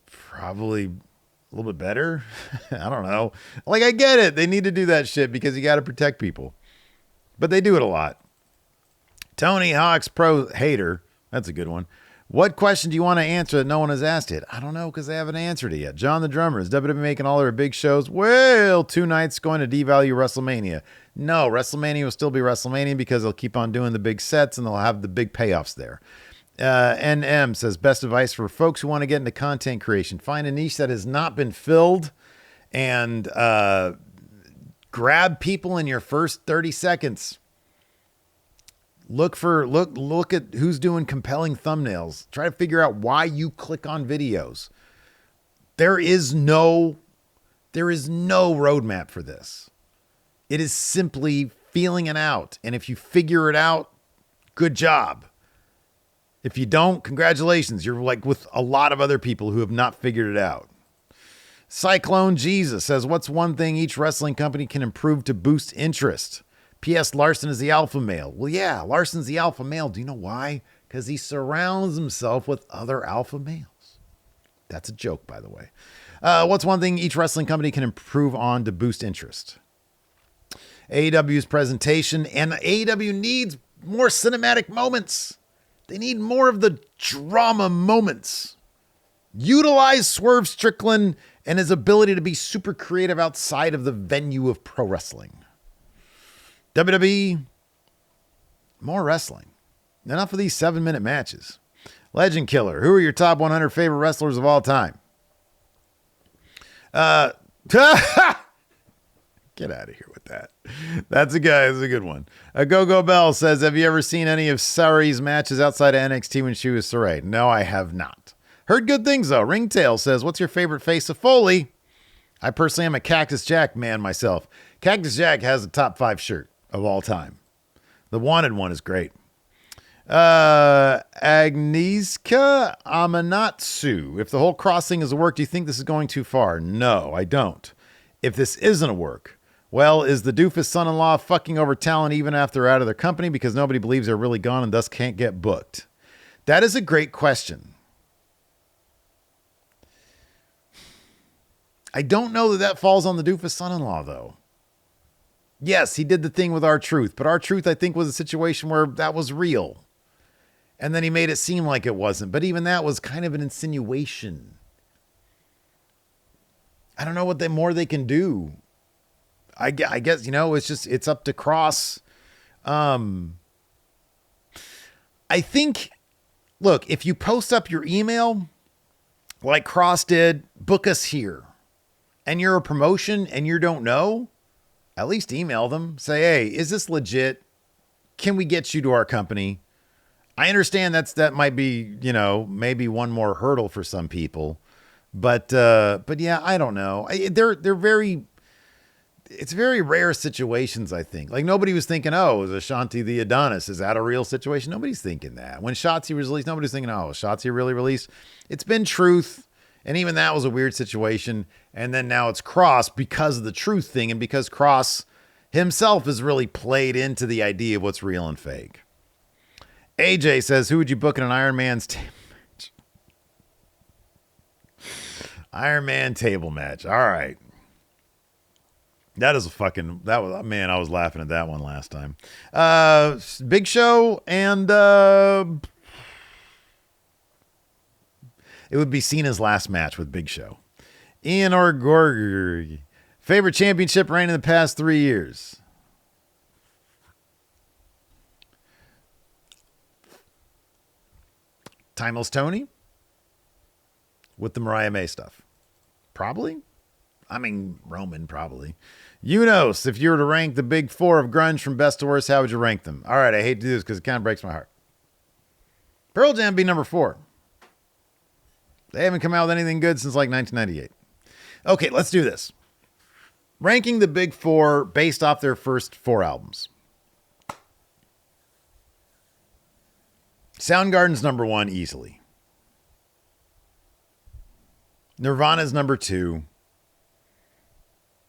Probably a little bit better. I don't know. Like, I get it. They need to do that shit because you got to protect people. But they do it a lot. Tony Hawk's Pro Hater. That's a good one. What question do you want to answer that no one has asked yet? I don't know because they haven't answered it yet. John the Drummer, is WWE making all their big shows? Well, 2 nights going to devalue WrestleMania. No, WrestleMania will still be WrestleMania because they'll keep on doing the big sets and they'll have the big payoffs there. NM says, best advice for folks who want to get into content creation. Find a niche that has not been filled and grab people in your first 30 seconds. Look at who's doing compelling thumbnails. Try to figure out why you click on videos. There is no roadmap for this. It is simply feeling it out. And if you figure it out, good job. If you don't, congratulations. You're like with a lot of other people who have not figured it out. Cyclone Jesus says, what's one thing each wrestling company can improve to boost interest? P.S. Larson is the alpha male. Well, yeah, Larson's the alpha male. Do you know why? Because he surrounds himself with other alpha males. That's a joke, by the way. What's one thing each wrestling company can improve on to boost interest? AEW's presentation, and AEW needs more cinematic moments. They need more of the drama moments. Utilize Swerve Strickland and his ability to be super creative outside of the venue of pro wrestling. WWE, more wrestling. Enough of these 7-minute matches. Legend Killer, who are your top 100 favorite wrestlers of all time? Get out of here with that. That's a good one. Go Bell says, have you ever seen any of Saray's matches outside of NXT when she was Saray? No, I have not. Heard good things, though. Ringtail says, what's your favorite face of Foley? I personally am a Cactus Jack man myself. Cactus Jack has a top 5 shirt of all time. The Wanted one is great. Agnieszka Amanatsu. If the whole cross thing is a work, do you think this is going too far? No, I don't. If this isn't a work, well, is the doofus son-in-law fucking over talent even after they're out of their company because nobody believes they're really gone and thus can't get booked? That is a great question. I don't know that falls on the doofus son-in-law, though. Yes, he did the thing with R-Truth, but R-Truth, I think, was a situation where that was real. And then he made it seem like it wasn't. But even that was kind of an insinuation. I don't know what more they can do. I guess, it's up to Cross. I think, look, if you post up your email like Cross did, book us here, and you're a promotion and you don't know, at least email them. Say, hey, is this legit? Can we get you to our company? I understand that might be, maybe one more hurdle for some people, but yeah, I don't know. It's very rare situations, I think. Like, nobody was thinking, oh, is Ashanti the Adonis? Is that a real situation? Nobody's thinking that. When Shotzi was released, nobody's thinking, oh, is Shotzi really released? It's been Truth, and even that was a weird situation. And then now it's Cross because of the Truth thing, and because Cross himself has really played into the idea of what's real and fake. AJ says, who would you book in an Iron Man's table match? Iron Man table match. All right. I was laughing at that one last time. Big Show and it would be Cena's last match with Big Show. Ian Orgorg, favorite championship reign in the past 3 years. Timeless Tony with the Mariah May stuff. Probably. I mean, Roman, probably. Unos, if you were to rank the big four of grunge from best to worst, how would you rank them? All right, I hate to do this because it kind of breaks my heart. Pearl Jam be number 4. They haven't come out with anything good since like 1998. Okay, let's do this. Ranking the big four based off their first 4 albums. Soundgarden's number 1 easily. Nirvana's number 2.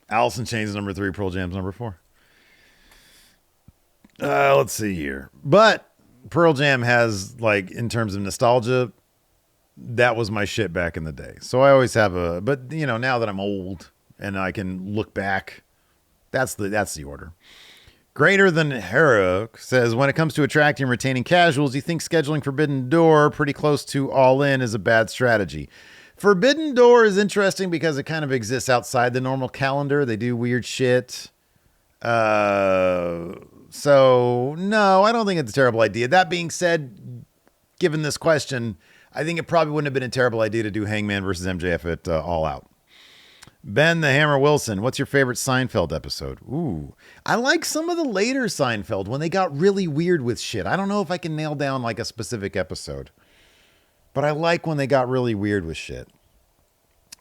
Alice in Chains is number 3. Pearl Jam's number 4. Let's see here. But Pearl Jam has, like, in terms of nostalgia, that was my shit back in the day. So I always have but now that I'm old and I can look back, that's the order. Greater Than Herrick says, when it comes to attracting and retaining casuals, you think scheduling Forbidden Door pretty close to All In is a bad strategy. Forbidden Door is interesting because it kind of exists outside the normal calendar. They do weird shit. So, no, I don't think it's a terrible idea. That being said, given this question, I think it probably wouldn't have been a terrible idea to do Hangman versus MJF at All Out. Ben the Hammer Wilson, what's your favorite Seinfeld episode? Ooh, I like some of the later Seinfeld when they got really weird with shit. I don't know if I can nail down like a specific episode, but I like when they got really weird with shit.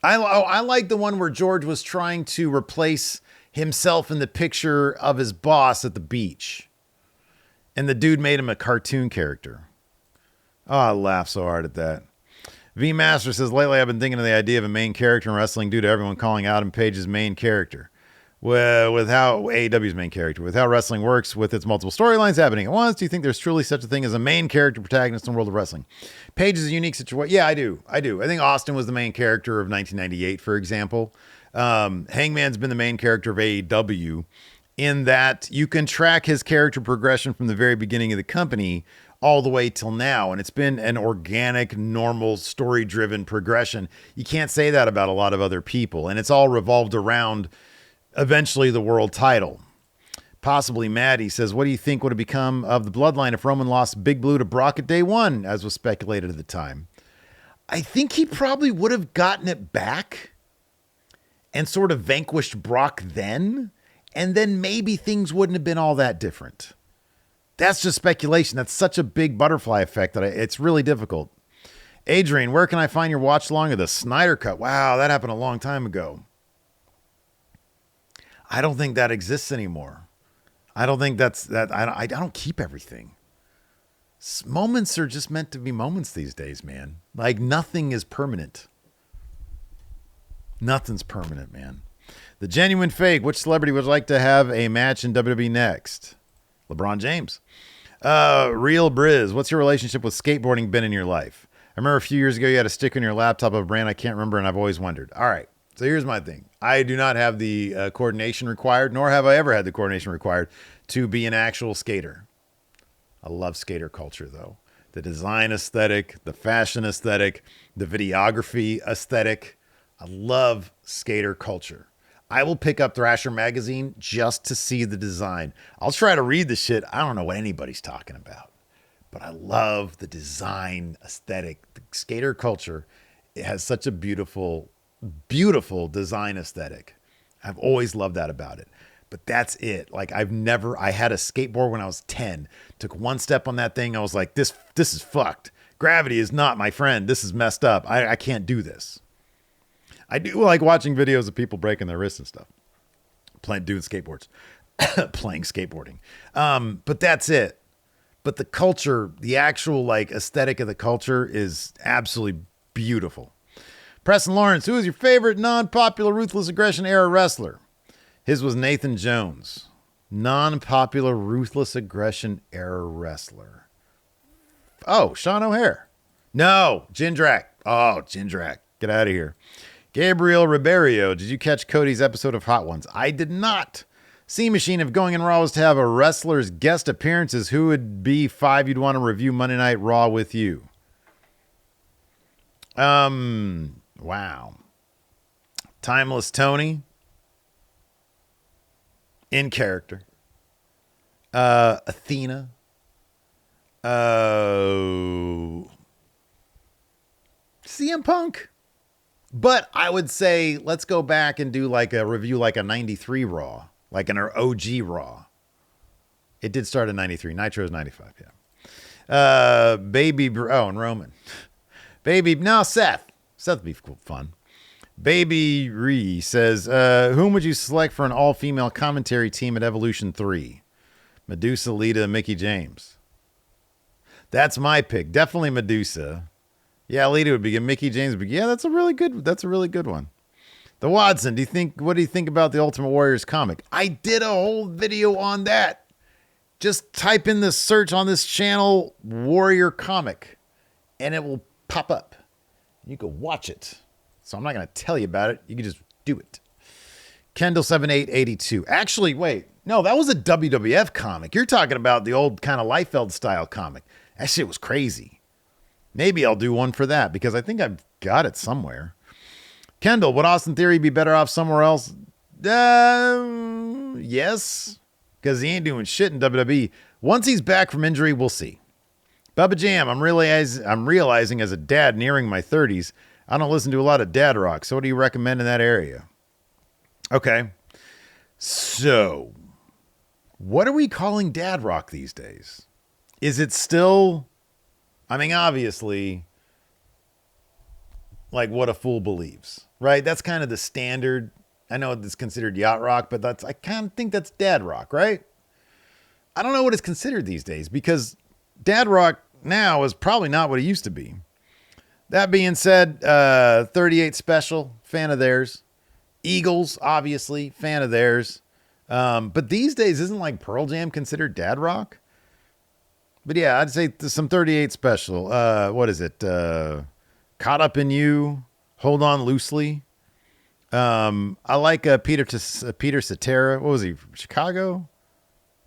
I like the one where George was trying to replace himself in the picture of his boss at the beach, and the dude made him a cartoon character. Oh, I laugh so hard at that. V Master says, lately I've been thinking of the idea of a main character in wrestling due to everyone calling Adam Page's main character. With how AEW's main character, with how wrestling works with its multiple storylines happening at once, do you think there's truly such a thing as a main character protagonist in the world of wrestling? Page is a unique situation. Yeah, I do. I think Austin was the main character of 1998, for example. Hangman's been the main character of AEW in that you can track his character progression from the very beginning of the company all the way till now. And it's been an organic, normal, story-driven progression. You can't say that about a lot of other people. And it's all revolved around eventually the world title. Possibly Maddie says, what do you think would have become of the bloodline if Roman lost Big Blue to Brock at day 1, as was speculated at the time? I think he probably would have gotten it back and sort of vanquished Brock then, and then maybe things wouldn't have been all that different. That's just speculation. That's such a big butterfly effect that it's really difficult. Adrian, where can I find your watch along of the Snyder Cut? Wow, that happened a long time ago. I don't think that exists anymore. I don't think I don't keep everything. Moments are just meant to be moments these days, man. Like, nothing is permanent. Nothing's permanent, man. The Genuine Fake, which celebrity would like to have a match in WWE next? LeBron James. Real Briz, what's your relationship with skateboarding been in your life? I remember a few years ago you had a sticker in your laptop of a brand I can't remember, and I've always wondered. All right. So here's my thing. I do not have the coordination required, nor have I ever had the coordination required to be an actual skater. I love skater culture, though. The design aesthetic, the fashion aesthetic, the videography aesthetic. I love skater culture. I will pick up Thrasher magazine just to see the design. I'll try to read the shit. I don't know what anybody's talking about, but I love the design aesthetic. The skater culture, it has such a beautiful, beautiful design aesthetic. I've always loved that about it. But that's it. Like I had a skateboard when I was 10. Took one step on that thing. I was like, this is fucked. Gravity is not my friend. This is messed up. I can't do this. I do like watching videos of people breaking their wrists and stuff. Doing skateboards. Playing skateboarding. But that's it. But the culture, the actual like aesthetic of the culture is absolutely beautiful. Preston Lawrence, who is your favorite non-popular Ruthless Aggression era wrestler? His was Nathan Jones. Non-popular Ruthless Aggression era wrestler. Oh, Sean O'Hare. No, Jindrak. Oh, Jindrak. Get out of here. Gabriel Riverio, did you catch Cody's episode of Hot Ones? I did not. C Machine, if Going in Raw was to have a wrestler's guest appearances, who would be 5 you'd want to review Monday Night Raw with you? Wow. Timeless Tony. In character. Athena. CM Punk. But I would say, let's go back and do like a review like a 93 Raw. Like an OG Raw. It did start in 93. Nitro is 95, yeah. And Roman. Seth. Seth would be fun. Baby Ree says, whom would you select for an all-female commentary team at Evolution 3? Medusa, Lita, and Mickey James. That's my pick. Definitely Medusa. Yeah, Lita would be good. Mickey James would be good. Yeah, that's a really good one. The Watson, what do you think about the Ultimate Warriors comic? I did a whole video on that. Just type in the search on this channel, Warrior comic, and it will pop up. You can watch it. So I'm not going to tell you about it. You can just do it. Kendall7882. Actually, wait. No, that was a WWF comic. You're talking about the old kind of Liefeld style comic. That shit was crazy. Maybe I'll do one for that because I think I've got it somewhere. Kendall, would Austin Theory be better off somewhere else? Yes. Because he ain't doing shit in WWE. Once he's back from injury, we'll see. Bubba Jam, I'm realizing as a dad nearing my 30s, I don't listen to a lot of dad rock. So what do you recommend in that area? Okay. So, what are we calling dad rock these days? Is it still, obviously, like What a Fool Believes, right? That's kind of the standard. I know it's considered yacht rock, but I kind of think that's dad rock, right? I don't know what it's considered these days because dad rock now is probably not what it used to be. That being said, 38 Special, fan of theirs. Eagles, obviously, fan of theirs. But these days, isn't like Pearl Jam considered dad rock? But yeah, I'd say some 38 Special. What is it? Caught Up in You, Hold On Loosely. I like Peter Cetera. What was he, from Chicago?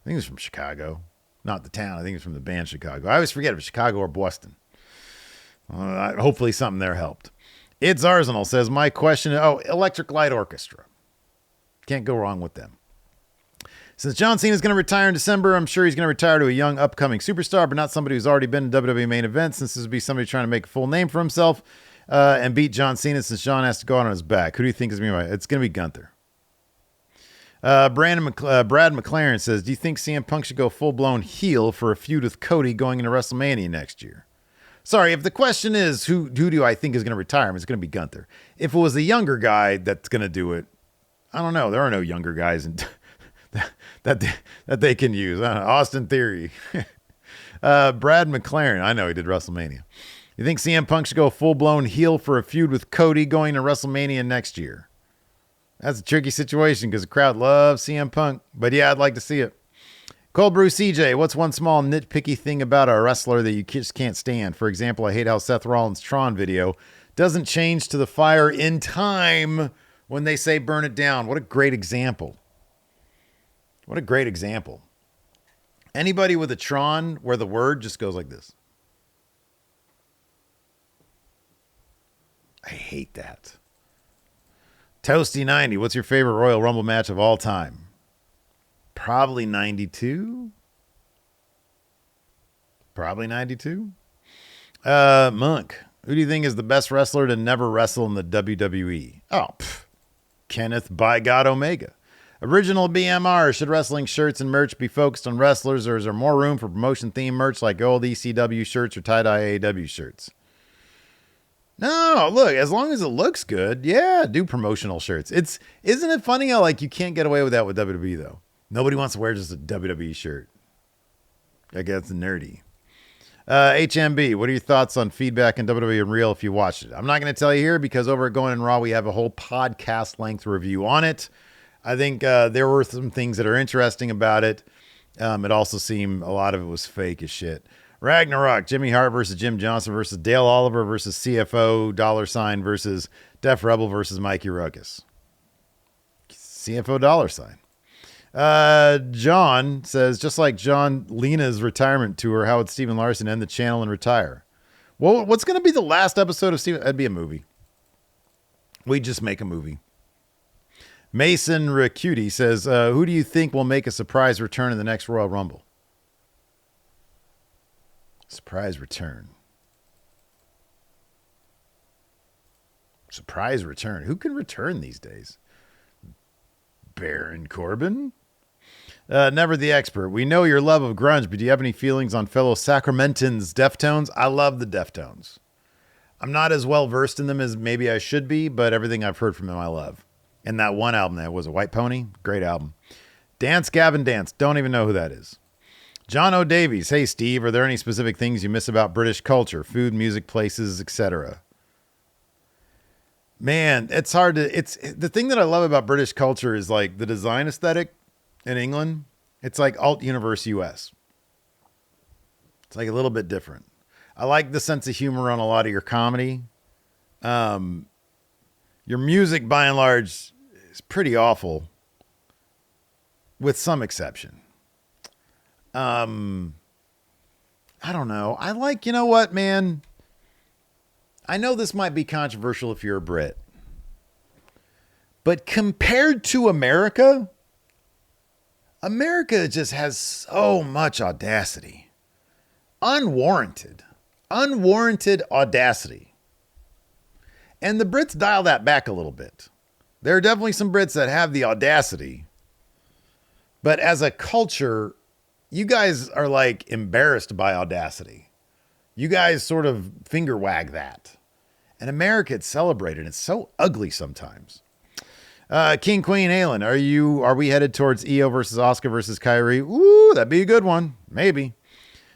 I think he was from Chicago. Not the town. I think he was from the band Chicago. I always forget if it's Chicago or Boston. Hopefully something there helped. It's Arsenal says, my question, Electric Light Orchestra. Can't go wrong with them. Since John Cena is going to retire in December, I'm sure he's going to retire to a young upcoming superstar, but not somebody who's already been in WWE main events, since this would be somebody trying to make a full name for himself and beat John Cena since John has to go out on his back. Who do you think is going to be? It's going to be Gunther. Brad McLaren says, do you think CM Punk should go full-blown heel for a feud with Cody going into WrestleMania next year? Sorry, if the question is who do I think is going to retire, it's going to be Gunther. If it was a younger guy that's going to do it, I don't know. There are no younger guys that they can use. Austin Theory. Brad McLaren. I know he did WrestleMania. You think CM Punk should go full-blown heel for a feud with Cody going to WrestleMania next year? That's a tricky situation because the crowd loves CM Punk. But yeah, I'd like to see it. Cold Brew CJ, what's one small nitpicky thing about a wrestler that you just can't stand? For example, I hate how Seth Rollins' Tron video doesn't change to the Fire in Time when they say burn it down. What a great example. What a great example. Anybody with a Tron where the word just goes like this. I hate that. Toasty90, what's your favorite Royal Rumble match of all time? Probably 92. Probably 92. Monk, who do you think is the best wrestler to never wrestle in the WWE? Kenneth by God Omega. Original BMR, should wrestling shirts and merch be focused on wrestlers, or is there more room for promotion-themed merch like old ECW shirts or tie-dye AEW shirts? No, look, as long as it looks good, yeah, do promotional shirts. Isn't it funny how like you can't get away with that with WWE though? Nobody wants to wear just a WWE shirt. I guess it's nerdy. HMB, what are your thoughts on feedback in WWE and Real if you watched it? I'm not going to tell you here because over at Going in Raw, we have a whole podcast length review on it. I think there were some things that are interesting about it. It also seemed a lot of it was fake as shit. Ragnarok, Jimmy Hart versus Jim Johnson versus Dale Oliver versus CFO $sign versus Def Rebel versus Mikey Ruckus. CFO $sign. John says, just like John Lena's retirement tour, how would Steven Larson end the channel and retire? Well, what's going to be the last episode of Steven? That'd be a movie. We just make a movie. Mason Racuti says, who do you think will make a surprise return in the next Royal Rumble? Surprise return. Surprise return. Who can return these days? Baron Corbin? Never the expert. We know your love of grunge, but do you have any feelings on fellow Sacramentans Deftones? I love the Deftones. I'm not as well versed in them as maybe I should be, but everything I've heard from them I love. And that one album that was a White Pony, great album. Dance Gavin Dance. Don't even know who that is. John O. Davies. Hey, Steve, are there any specific things you miss about British culture? Food, music, places, etc. Man, it's hard to... the thing that I love about British culture is like the design aesthetic in England. It's like alt universe US. It's like a little bit different. I like the sense of humor on a lot of your comedy. Your music, by and large, is pretty awful, with some exception. I don't know. I like, you know what, man? I know this might be controversial if you're a Brit, but compared to America, America just has so much audacity. Unwarranted audacity. And the Brits dial that back a little bit. There are definitely some Brits that have the audacity, but as a culture, you guys are like embarrassed by audacity. You guys sort of finger wag that. And America, it's celebrated. It's so ugly sometimes. King Queen Aylin, are we headed towards Io versus Asuka versus Kyrie? Ooh, that'd be a good one. Maybe.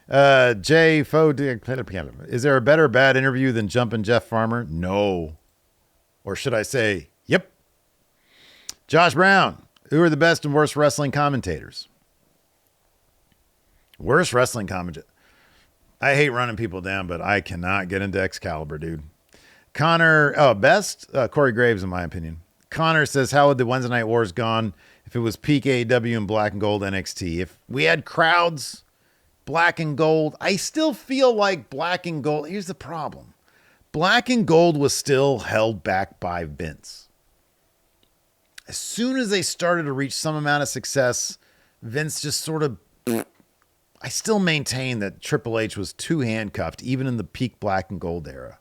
Jay Fo, is there a better bad interview than Jumpin' Jeff Farmer? No. Or should I say, yep. Josh Brown, who are the best and worst wrestling commentators? Worst wrestling commentator. I hate running people down, but I cannot get into Excalibur, dude. Connor, best? Corey Graves, in my opinion. Connor says, how would the Wednesday Night Wars gone if it was peak AEW and black and gold NXT? If we had crowds, black and gold, I still feel like black and gold. Here's the problem. Black and gold was still held back by Vince. As soon as they started to reach some amount of success, Vince just sort of... I still maintain that Triple H was too handcuffed, even in the peak black and gold era.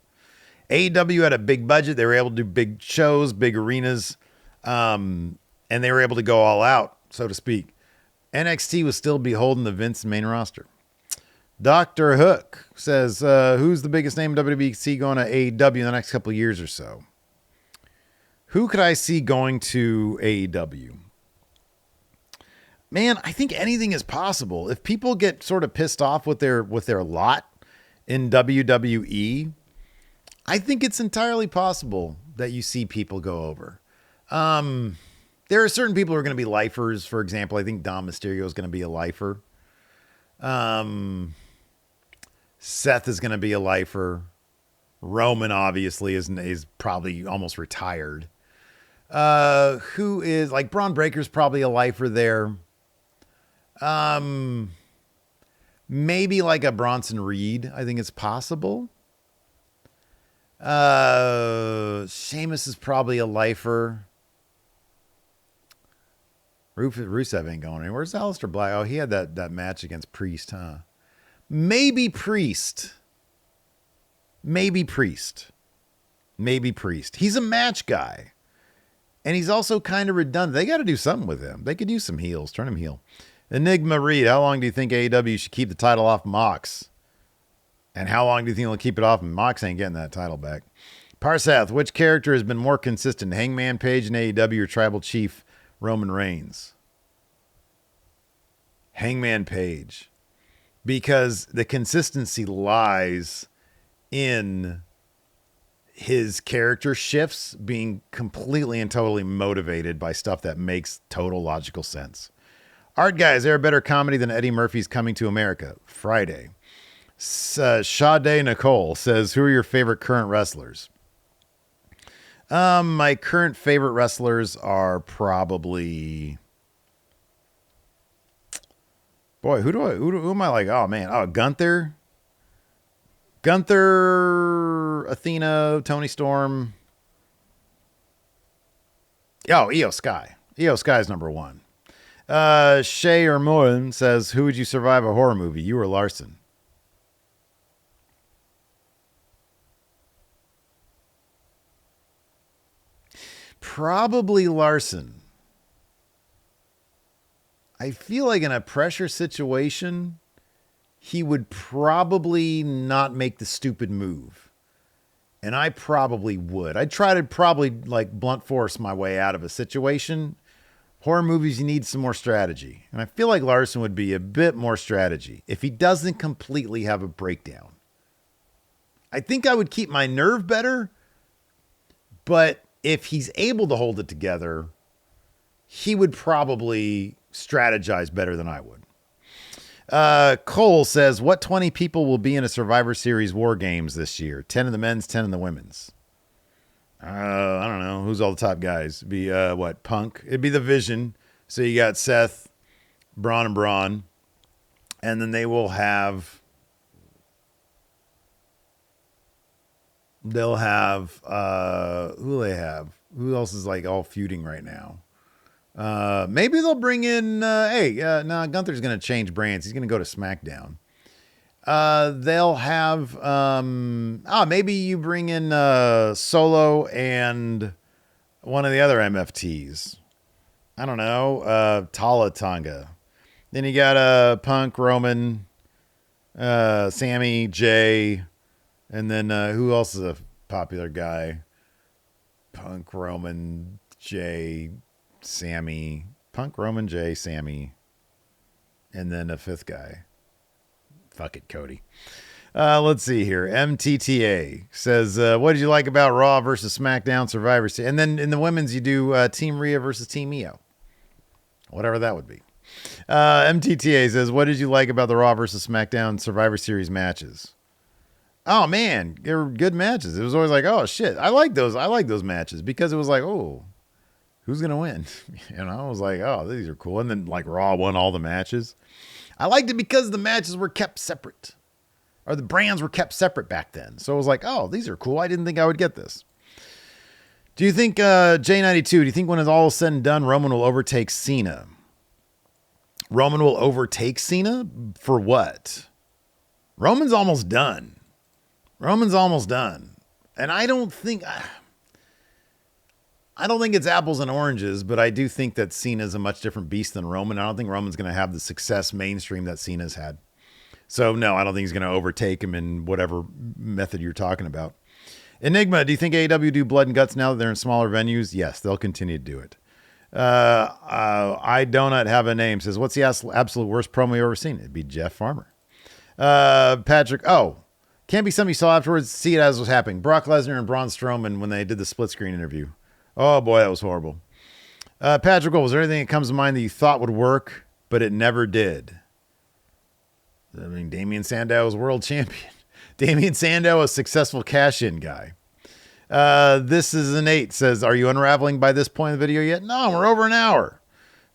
AEW had a big budget. They were able to do big shows, big arenas, and they were able to go all out, so to speak. NXT was still beholden to Vince's main roster. Dr. Hook says, who's the biggest name in WWE going to AEW in the next couple of years or so? Who could I see going to AEW? Man, I think anything is possible. If people get sort of pissed off with their lot in WWE, I think it's entirely possible that you see people go over. There are certain people who are going to be lifers. For example, I think Dom Mysterio is going to be a lifer. Seth is going to be a lifer. Roman obviously is probably almost retired. Who is like Braun Breaker's probably a lifer there. Maybe like a Bronson Reed. I think it's possible. Sheamus is probably a lifer. Rusev ain't going anywhere. Where's Aleister Black? Oh, he had that match against Priest, huh? Maybe Priest. Maybe Priest. He's a match guy. And he's also kind of redundant. They got to do something with him. They could use some heels. Turn him heel. Enigma Reed, how long do you think AEW should keep the title off Mox? And how long do you think they'll keep it off? Mox ain't getting that title back. Parsath, which character has been more consistent? Hangman Page in AEW or Tribal Chief Roman Reigns? Hangman Page. Because the consistency lies in his character shifts being completely and totally motivated by stuff that makes total logical sense. Art guy, is there a better comedy than Eddie Murphy's Coming to America? Friday. Sade Nicole says, who are your favorite current wrestlers? My current favorite wrestlers are probably... Boy, who am I like? Oh, man. Oh, Gunther, Athena, Tony Storm. Oh, Io Sky. Io Sky's number one. Shay or Moen says, who would you survive a horror movie? You or Larson? Probably Larson. I feel like in a pressure situation, he would probably not make the stupid move. And I probably would. I'd try to probably like blunt force my way out of a situation. Horror movies, you need some more strategy. And I feel like Larson would be a bit more strategy if he doesn't completely have a breakdown. I think I would keep my nerve better, but if he's able to hold it together, he would probably strategize better than I would. Cole says, what 20 people will be in a Survivor Series War Games this year? 10 in the men's, 10 in the women's. I don't know. Who's all the top guys? It'd be, Punk? It'd be the Vision. So you got Seth, Braun, and Braun. And then they will have... They'll have... who do they have? Who else is, like, all feuding right now? Maybe they'll bring in... Gunther's going to change brands. He's going to go to SmackDown. They'll have... maybe you bring in Solo and one of the other MFTs. I don't know. Tala Tonga. Then you got Punk, Roman, Sammy, Jay, and then who else is a popular guy? Punk, Roman, Jay, Sammy. Punk, Roman, Jay, Sammy. And then a fifth guy. Fuck it, Cody. Let's see here. MTTA says, what did you like about Raw versus SmackDown Survivor Series? And then in the women's, you do Team Rhea versus Team Io. Whatever that would be. MTTA says, what did you like about the Raw versus SmackDown Survivor Series matches? Oh, man. They were good matches. It was always like, oh, shit. I like those matches because it was like, oh, who's going to win? I was like, oh, these are cool. And then like Raw won all the matches. I liked it because the matches were kept separate, or the brands were kept separate back then. So it was like, oh, these are cool. I didn't think I would get this. Do you think, J92, do you think when it's all said and done, Roman will overtake Cena? Roman will overtake Cena? For what? Roman's almost done. And I don't think it's apples and oranges, but I do think that Cena's a much different beast than Roman. I don't think Roman's going to have the success mainstream that Cena's had. So, no, I don't think he's going to overtake him in whatever method you're talking about. Enigma, do you think AEW do blood and guts now that they're in smaller venues? Yes, they'll continue to do it. I do not have a name. Says, what's the absolute worst promo you've ever seen? It'd be Jeff Farmer. Patrick, can't be something you saw afterwards. See it as was happening. Brock Lesnar and Braun Strowman when they did the split screen interview. Oh, boy, that was horrible. Patrick, was there anything that comes to mind that you thought would work, but it never did? I mean, Damian Sandow was world champion. Damian Sandow, a successful cash-in guy. This is an 8 says, are you unraveling by this point in the video yet? No, we're over an hour.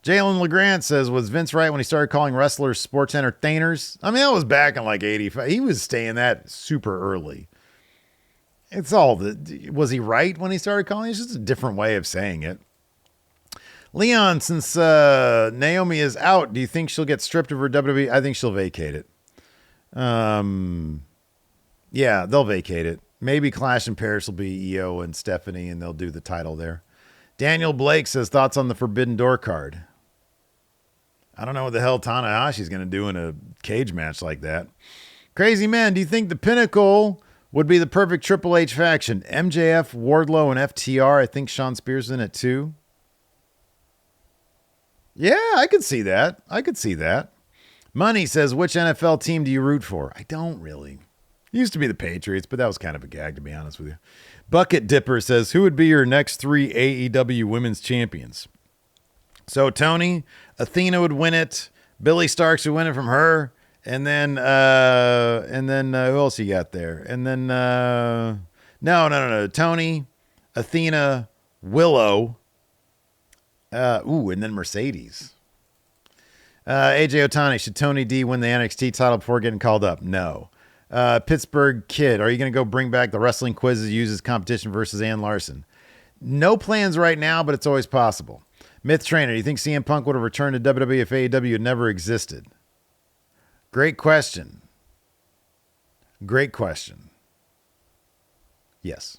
Jalen LeGrand says, was Vince right when he started calling wrestlers sports entertainers? I mean, that was back in like 85. He was saying that super early. It's all was he right when he started calling? It's just a different way of saying it. Leon, since Naomi is out, do you think she'll get stripped of her WWE? I think she'll vacate it. Yeah, they'll vacate it. Maybe Clash in Paris will be Io and Stephanie, and they'll do the title there. Daniel Blake says, thoughts on the Forbidden Door card? I don't know what the hell Tanahashi's going to do in a cage match like that. Crazy Man, do you think the Pinnacle would be the perfect Triple H faction? MJF, Wardlow, and FTR. I think Sean Spears in it too. Yeah, I could see that. Money says, which NFL team do you root for? I don't really. It used to be the Patriots, but that was kind of a gag, to be honest with you. Bucket Dipper says, who would be your next 3 AEW women's champions? So Tony, Athena would win it. Billy Starks would win it from her. And then who else you got there? And then, no. Tony, Athena, Willow. And then Mercedes. AJ Otani, should Tony D win the NXT title before getting called up? No. Pittsburgh Kid, are you going to go bring back the wrestling quizzes used as competition versus Ann Larson? No plans right now, but it's always possible. Myth Trainer, do you think CM Punk would have returned to WWE if AEW had never existed? Great question. Yes.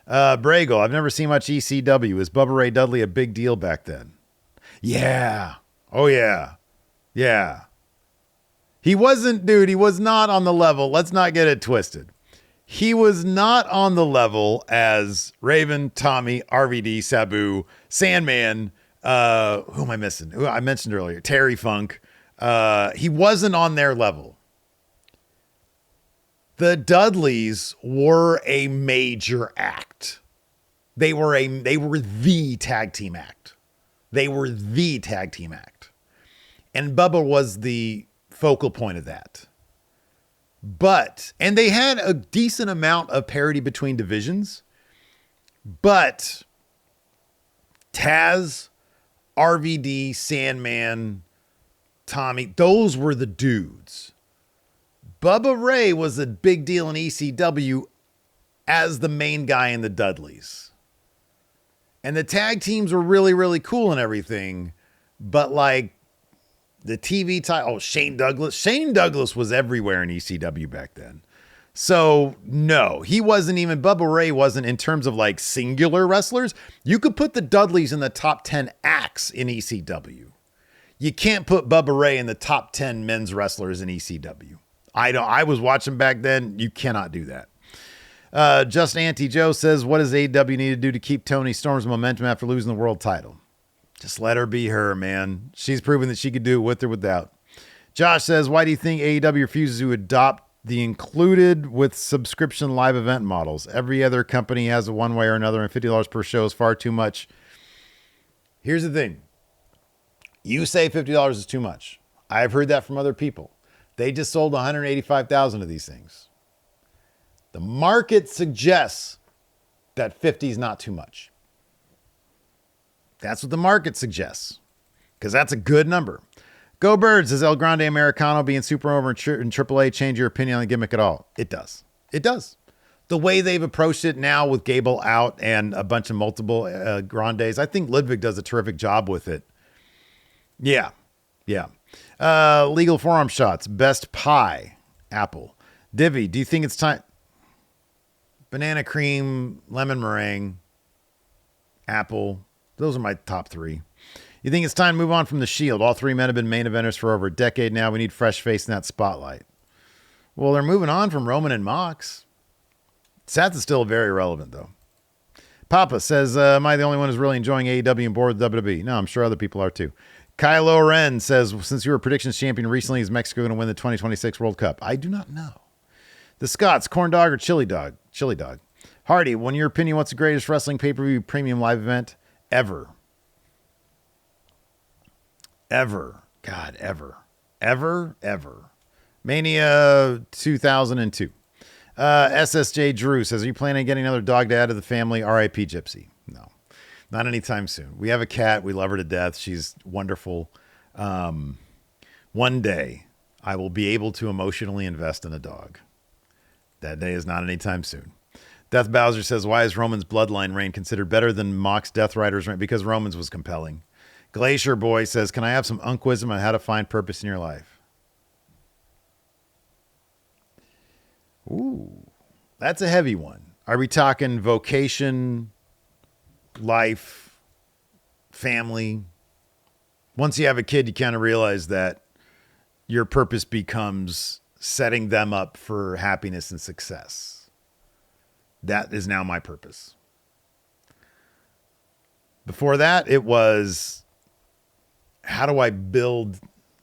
Bragle, I've never seen much ECW. Is Bubba Ray Dudley a big deal back then? Yeah. Oh, yeah. Yeah. He was not on the level. Let's not get it twisted. He was not on the level as Raven, Tommy, RVD, Sabu, Sandman. Who am I missing? Who I mentioned earlier, Terry Funk. He wasn't on their level. The Dudleys were a major act. They were the tag team act. And Bubba was the focal point of that. And they had a decent amount of parity between divisions, but Taz, RVD, Sandman, Tommy, those were the dudes. Bubba Ray was a big deal in ECW as the main guy in the Dudleys. And the tag teams were really, really cool and everything, but like the TV title, Shane Douglas was everywhere in ECW back then. So no, Bubba Ray wasn't in terms of like singular wrestlers. You could put the Dudleys in the top 10 acts in ECW. You can't put Bubba Ray in the top 10 men's wrestlers in ECW. I was watching back then. You cannot do that. Just Auntie Joe says, what does AEW need to do to keep Toni Storm's momentum after losing the world title? Just let her be her, man. She's proven that she could do it with or without. Josh says, why do you think AEW refuses to adopt the included with subscription live event models? Every other company has it one way or another, and $50 per show is far too much. Here's the thing. You say $50 is too much. I've heard that from other people. They just sold 185,000 of these things. The market suggests that 50 is not too much. That's what the market suggests, because that's a good number. Go Birds, does El Grande Americano being super over in AAA change your opinion on the gimmick at all? It does. It does. The way they've approached it now with Gable out and a bunch of multiple Grandes, I think Ludwig does a terrific job with it. Yeah. Legal forearm shots. Best pie. Apple. Divi, do you think it's time? Banana cream, lemon meringue, apple. Those are my top 3. You think it's time to move on from the Shield? All 3 men have been main eventers for over a decade now. We need fresh face in that spotlight. Well, they're moving on from Roman and Mox. Seth is still very relevant, though. Papa says, am I the only one who's really enjoying AEW and bored with WWE? No, I'm sure other people are too. Kylo Ren says, since you were predictions champion recently, is Mexico going to win the 2026 World Cup? I do not know. The Scots, corn dog or chili dog? Chili dog. Hardy, in your opinion, what's the greatest wrestling pay-per-view premium live event ever? God, ever. Mania 2002. SSJ Drew says, are you planning on getting another dog to add to the family? R.I.P. Gypsy. No, not anytime soon. We have a cat. We love her to death. She's wonderful. One day I will be able to emotionally invest in a dog. That day is not anytime soon. Death Bowser says, why is Roman's bloodline reign considered better than Mock's Death Rider's reign? Because Roman's was compelling. Glacier Boy says, can I have some wisdom on how to find purpose in your life? Ooh, that's a heavy one. Are we talking vocation, life, family? Once you have a kid, you kind of realize that your purpose becomes setting them up for happiness and success. That is now my purpose. Before that, it was, how do I build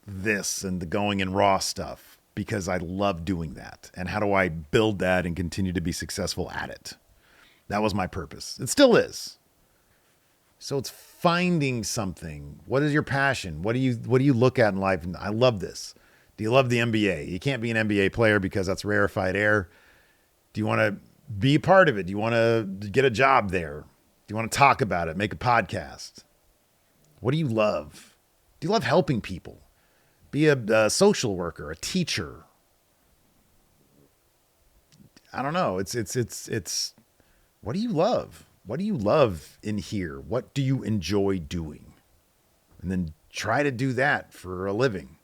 this and the going in raw stuff? Because I love doing that. And how do I build that and continue to be successful at it? That was my purpose. It still is. So it's finding something. What is your passion? What do you look at in life? And I love this. Do you love the NBA? You can't be an NBA player because that's rarefied air. Do you want to be a part of it? Do you want to get a job there? Do you want to talk about it? Make a podcast? What do you love? Do you love helping people? Be a social worker, a teacher. I don't know. It's what do you love? What do you love in here? What do you enjoy doing? And then try to do that for a living.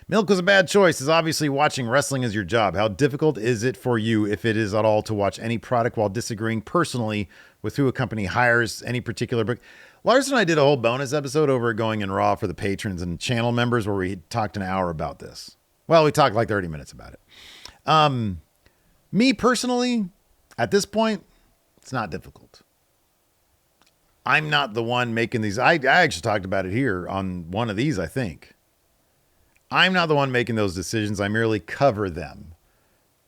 Milk was a bad choice. Is obviously watching wrestling as your job. How difficult is it for you, if it is at all, to watch any product while disagreeing personally with who a company hires? Any particular book? Lars and I did a whole bonus episode over at Going in Raw for the patrons and channel members where we talked an hour about this. Well, we talked like 30 minutes about it. Me personally, at this point, it's not difficult. I'm not the one making these. I actually talked about it here on one of these, I think. I'm not the one making those decisions. I merely cover them.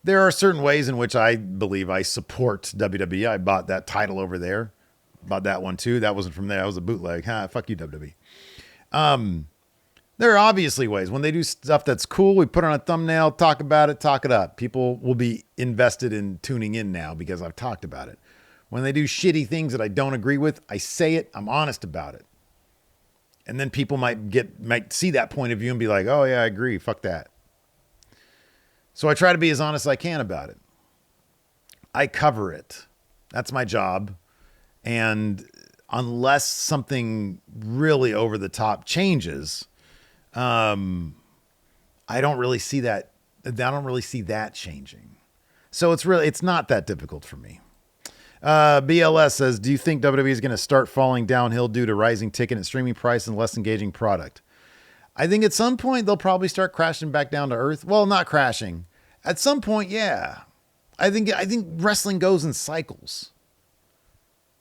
There are certain ways in which I believe I support WWE. I bought that title over there. Bought that one too. That wasn't from there. That was a bootleg. Fuck you, WWE. There are obviously ways. When they do stuff that's cool, we put on a thumbnail, talk about it, talk it up. People will be invested in tuning in now because I've talked about it. When they do shitty things that I don't agree with, I say it. I'm honest about it. And then people might see that point of view and be like, oh yeah, I agree. Fuck that. So I try to be as honest as I can about it. I cover it. That's my job. And unless something really over the top changes, I don't really see that. I don't really see that changing. So it's not that difficult for me. BLS says, do you think WWE is going to start falling downhill due to rising ticket and streaming price and less engaging product? I think at some point they'll probably start crashing back down to earth. Well, not crashing. At some point, yeah. I think wrestling goes in cycles.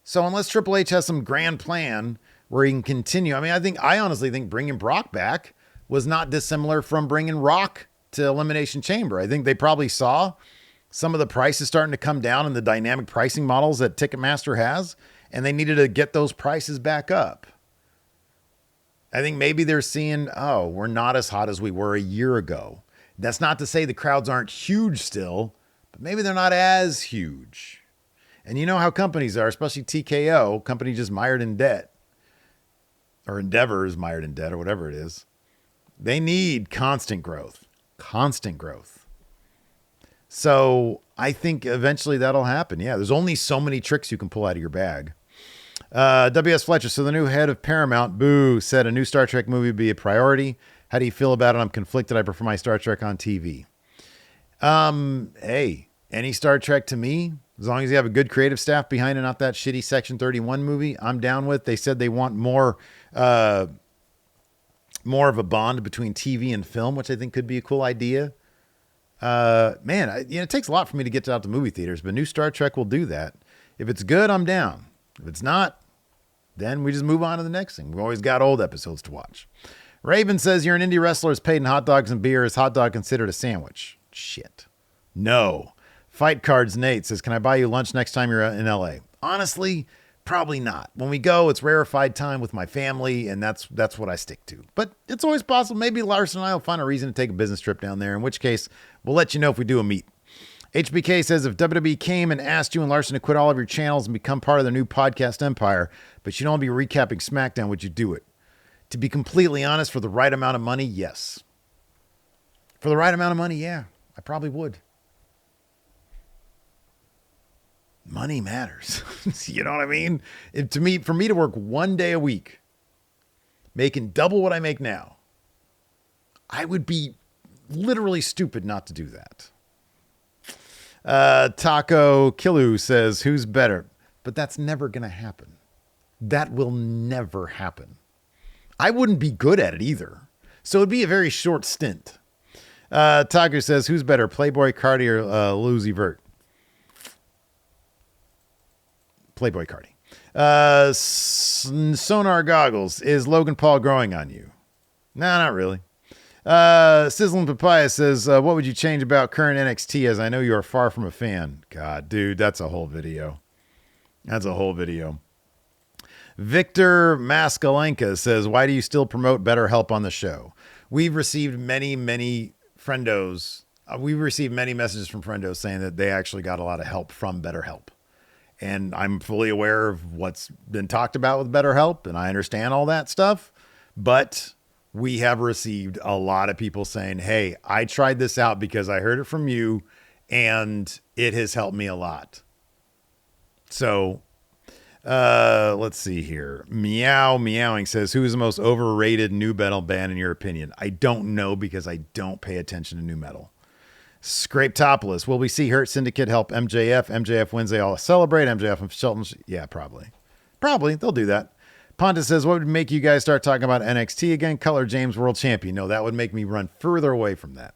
So unless Triple H has some grand plan where he can continue, I honestly think bringing Brock back was not dissimilar from bringing Rock to Elimination Chamber. I think they probably saw some of the prices starting to come down in the dynamic pricing models that Ticketmaster has, and they needed to get those prices back up. I think maybe they're seeing, oh, we're not as hot as we were a year ago. That's not to say the crowds aren't huge still, but maybe they're not as huge. And you know how companies are, especially TKO, company just mired in debt, or Endeavor is mired in debt, or whatever it is. They need constant growth. So I think eventually that'll happen. Yeah, there's only so many tricks you can pull out of your bag. W.S. Fletcher, so the new head of Paramount, boo, said a new Star Trek movie would be a priority. How do you feel about it? I'm conflicted. I prefer my Star Trek on TV. Hey, any Star Trek to me, as long as you have a good creative staff behind it, not that shitty Section 31 movie, I'm down with. They said they want more of a bond between TV and film, which I think could be a cool idea. It takes a lot for me to get out to movie theaters, but new Star Trek will do that. If it's good, I'm down. If it's not, then we just move on to the next thing. We've always got old episodes to watch. Raven says, you're an indie wrestler is paid in hot dogs and beer. Is hot dog considered a sandwich? Shit. No. Fight Cards Nate says, can I buy you lunch next time you're in LA? Honestly, probably not. When we go, it's rarefied time with my family, and that's what I stick to. But it's always possible. Maybe Larson and I will find a reason to take a business trip down there, in which case we'll let you know if we do a meet. HBK says, if WWE came and asked you and Larson to quit all of your channels and become part of their new podcast empire, but you don't be recapping SmackDown, would you do it? To be completely honest, for the right amount of money, yes. For the right amount of money, yeah, I probably would. Money matters. You know what I mean? For me to work 1 day a week, making double what I make now, I would be literally stupid not to do that. Taco Killu says, who's better? But that's never going to happen. That will never happen. I wouldn't be good at it either. So it'd be a very short stint. Taco says, who's better, Playboy Cardi or Lucy Vert? Playboy Cardi. Sonar Goggles, is Logan Paul growing on you? Nah, not really. Sizzling Papaya says, what would you change about current NXT, as I know you are far from a fan? God, dude, that's a whole video. Victor Maskalenka says, why do you still promote BetterHelp on the show? We've received many friendos. We've received many messages from friendos saying that they actually got a lot of help from BetterHelp. And I'm fully aware of what's been talked about with BetterHelp, and I understand all that stuff. But we have received a lot of people saying, hey, I tried this out because I heard it from you, and it has helped me a lot. So let's see here. Meowing says, who is the most overrated new metal band in your opinion? I don't know because I don't pay attention to new metal. Scrape Topless. Will we see Hurt Syndicate help MJF? MJF wins, they all celebrate. MJF and Shelton. Yeah, probably. They'll do that. Pontus says, what would make you guys start talking about NXT again? Color James World Champion. No, that would make me run further away from that.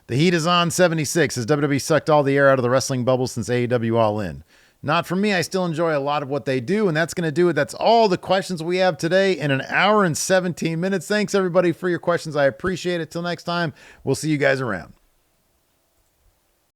The Heat is on 76. Has WWE sucked all the air out of the wrestling bubble since AEW All In? Not for me. I still enjoy a lot of what they do, and that's going to do it. That's all the questions we have today in an hour and 17 minutes. Thanks, everybody, for your questions. I appreciate it. Till next time, we'll see you guys around.